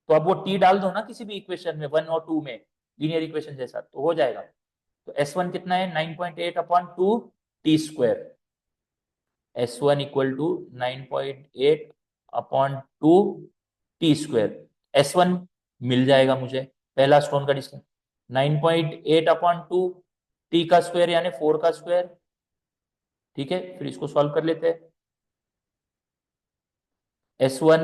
तो अब वो टी डाल दो ना किसी भी इक्वेशन में, 1 और 2 में, लीनियर इक्वेशन जैसा, तो हो जाएगा। तो S1 कितना है, 9.8 upon 2 T square. S1 equal to 9.8 upon 2 T square. S1 मिल जाएगा मुझे, पहला स्टोन का डिस्टेंस 9.8 अपॉन 2 टी का स्क्वायर यानी 4 का स्क्वायर। ठीक है, फिर इसको सॉल्व कर लेते हैं। S1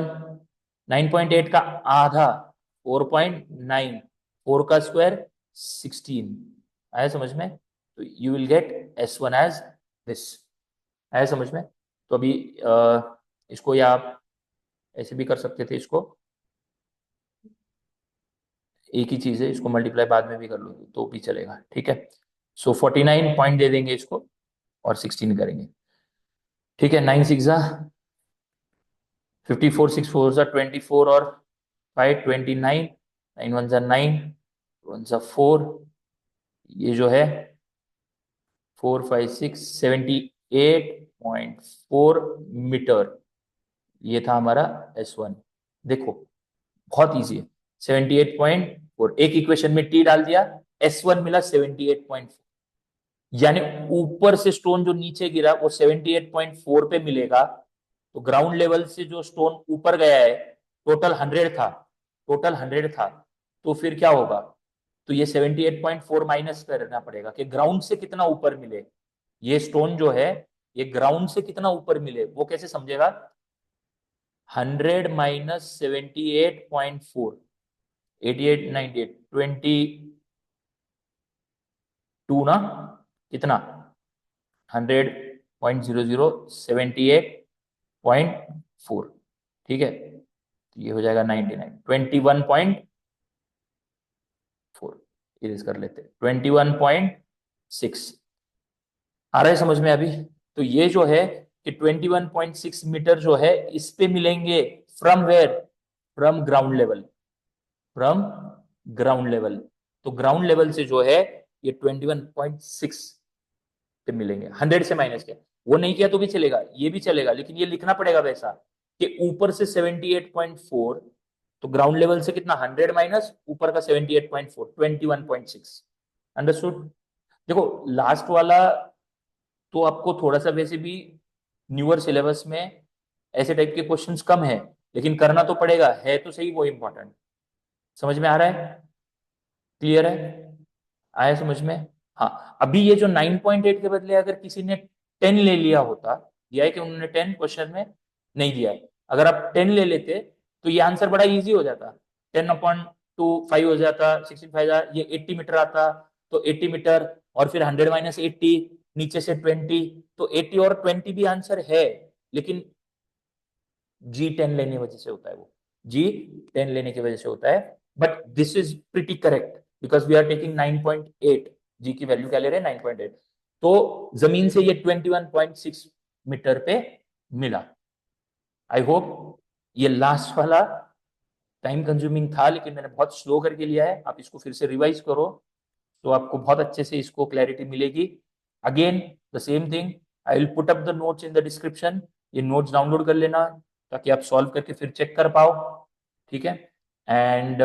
9.8 का आधा 4.9, 4 का स्क्वायर 16। आया समझ में? तो you will get S1 as this. आया समझ में? तो अभी इसको, या आप ऐसे भी कर सकते थे इसको, एक ही चीज है, इसको मल्टीप्लाई बाद में भी कर लो तो भी चलेगा। ठीक है, सो 49 पॉइंट दे देंगे इसको, और 16 करेंगे। ठीक है, 9 6 54, 6 4 24, और 5 29, 9 1 9, 1 4, ये जो है 4 5 6 78.4 मीटर, ये था हमारा S1। देखो बहुत इजी है, 78.4, एक इक्वेशन में टी डाल दिया, S1 मिला 78.4, यानी ऊपर से स्टोन जो नीचे गिरा वो 78.4 पे मिलेगा। तो ग्राउंड लेवल से जो स्टोन ऊपर गया है, टोटल 100 था, टोटल 100 था, तो फिर क्या होगा, तो ये 78.4 माइनस करना पड़ेगा कि ग्राउंड से कितना ऊपर मिले। ये स्टोन जो है, ये ग्राउंड से कितना ऊपर मिले, वो कैसे समझेगा, 100 माइनस 78.4, 88 98 22 ना, कितना, 100.0078.4। ठीक है, तो ये हो जाएगा 99, 21.4, इरेज कर लेते, 21.6। आ रहा है समझ में अभी? तो ये जो है कि 21.6 मीटर जो है, इस पे मिलेंगे from where, from ground level, from ground level. तो ग्राउंड लेवल से जो है ये 21.6 पे मिलेंगे। 100 से माइनस किया, वो नहीं किया तो भी चलेगा, ये भी चलेगा, लेकिन ये लिखना पड़ेगा वैसा कि ऊपर से 78.4, तो ग्राउंड लेवल से कितना, 100 माइनस ऊपर का 78.4, 21.6। अंडरस्टूड? देखो लास्ट वाला तो आपको थोड़ा सा वैसे भी न्यूअर सिलेबस में ऐसे टाइप के क्वेश्चंस कम है, लेकिन करना तो पड़ेगा, है तो सही वो इंपॉर्टेंट। समझ में आ रहा है? क्लियर है? आया समझ में? हाँ, अभी ये जो 9.8 के बदले अगर किसी ने 10 ले लिया होता, दिया है कि उन्होंने 10 क्वेश्चन में, नहीं दिया है, अगर आप 10 ले लेते तो ये आंसर बड़ा इजी हो जाता। 10/2 5 हो जाता, 16 5 ये 80 मीटर आता, तो 80 मीटर, और फिर 100 माइनस 80, नीचे से 20, तो 80 और 20 भी आंसर है, लेकिन G10 लेने की वजह से होता है वो, G10 लेने की वजह से होता है। But this is pretty correct because we are taking 9.8, जी की वैल्यू क्या ले रहे हैं, 9.8, तो जमीन से ये 21.6 मीटर पे मिला। आई होप ये लास्ट वाला टाइम कंज्यूमिंग था, लेकिन मैंने बहुत स्लो करके लिया है, आप इसको फिर से रिवाइज करो तो आपको बहुत अच्छे से इसको क्लैरिटी मिलेगी। Again the same thing, I will put up the notes in the description, ये नोट्स डाउनलोड कर लेना ताकि आप सॉल्व करके फिर चेक कर पाओ। ठीक है, एंड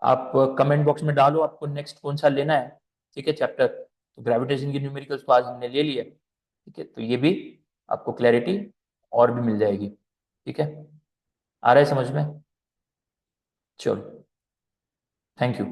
आप कमेंट बॉक्स में डालो आपको नेक्स्ट कौन सा लेना है। ठीक है, चैप्टर तो ग्रेविटेशन की न्यूमेरिकल्स तो आज हमने ले लिए। ठीक है, तो ये भी आपको क्लैरिटी और भी मिल जाएगी। ठीक है, आ रहा है समझ में? चलो, थैंक यू।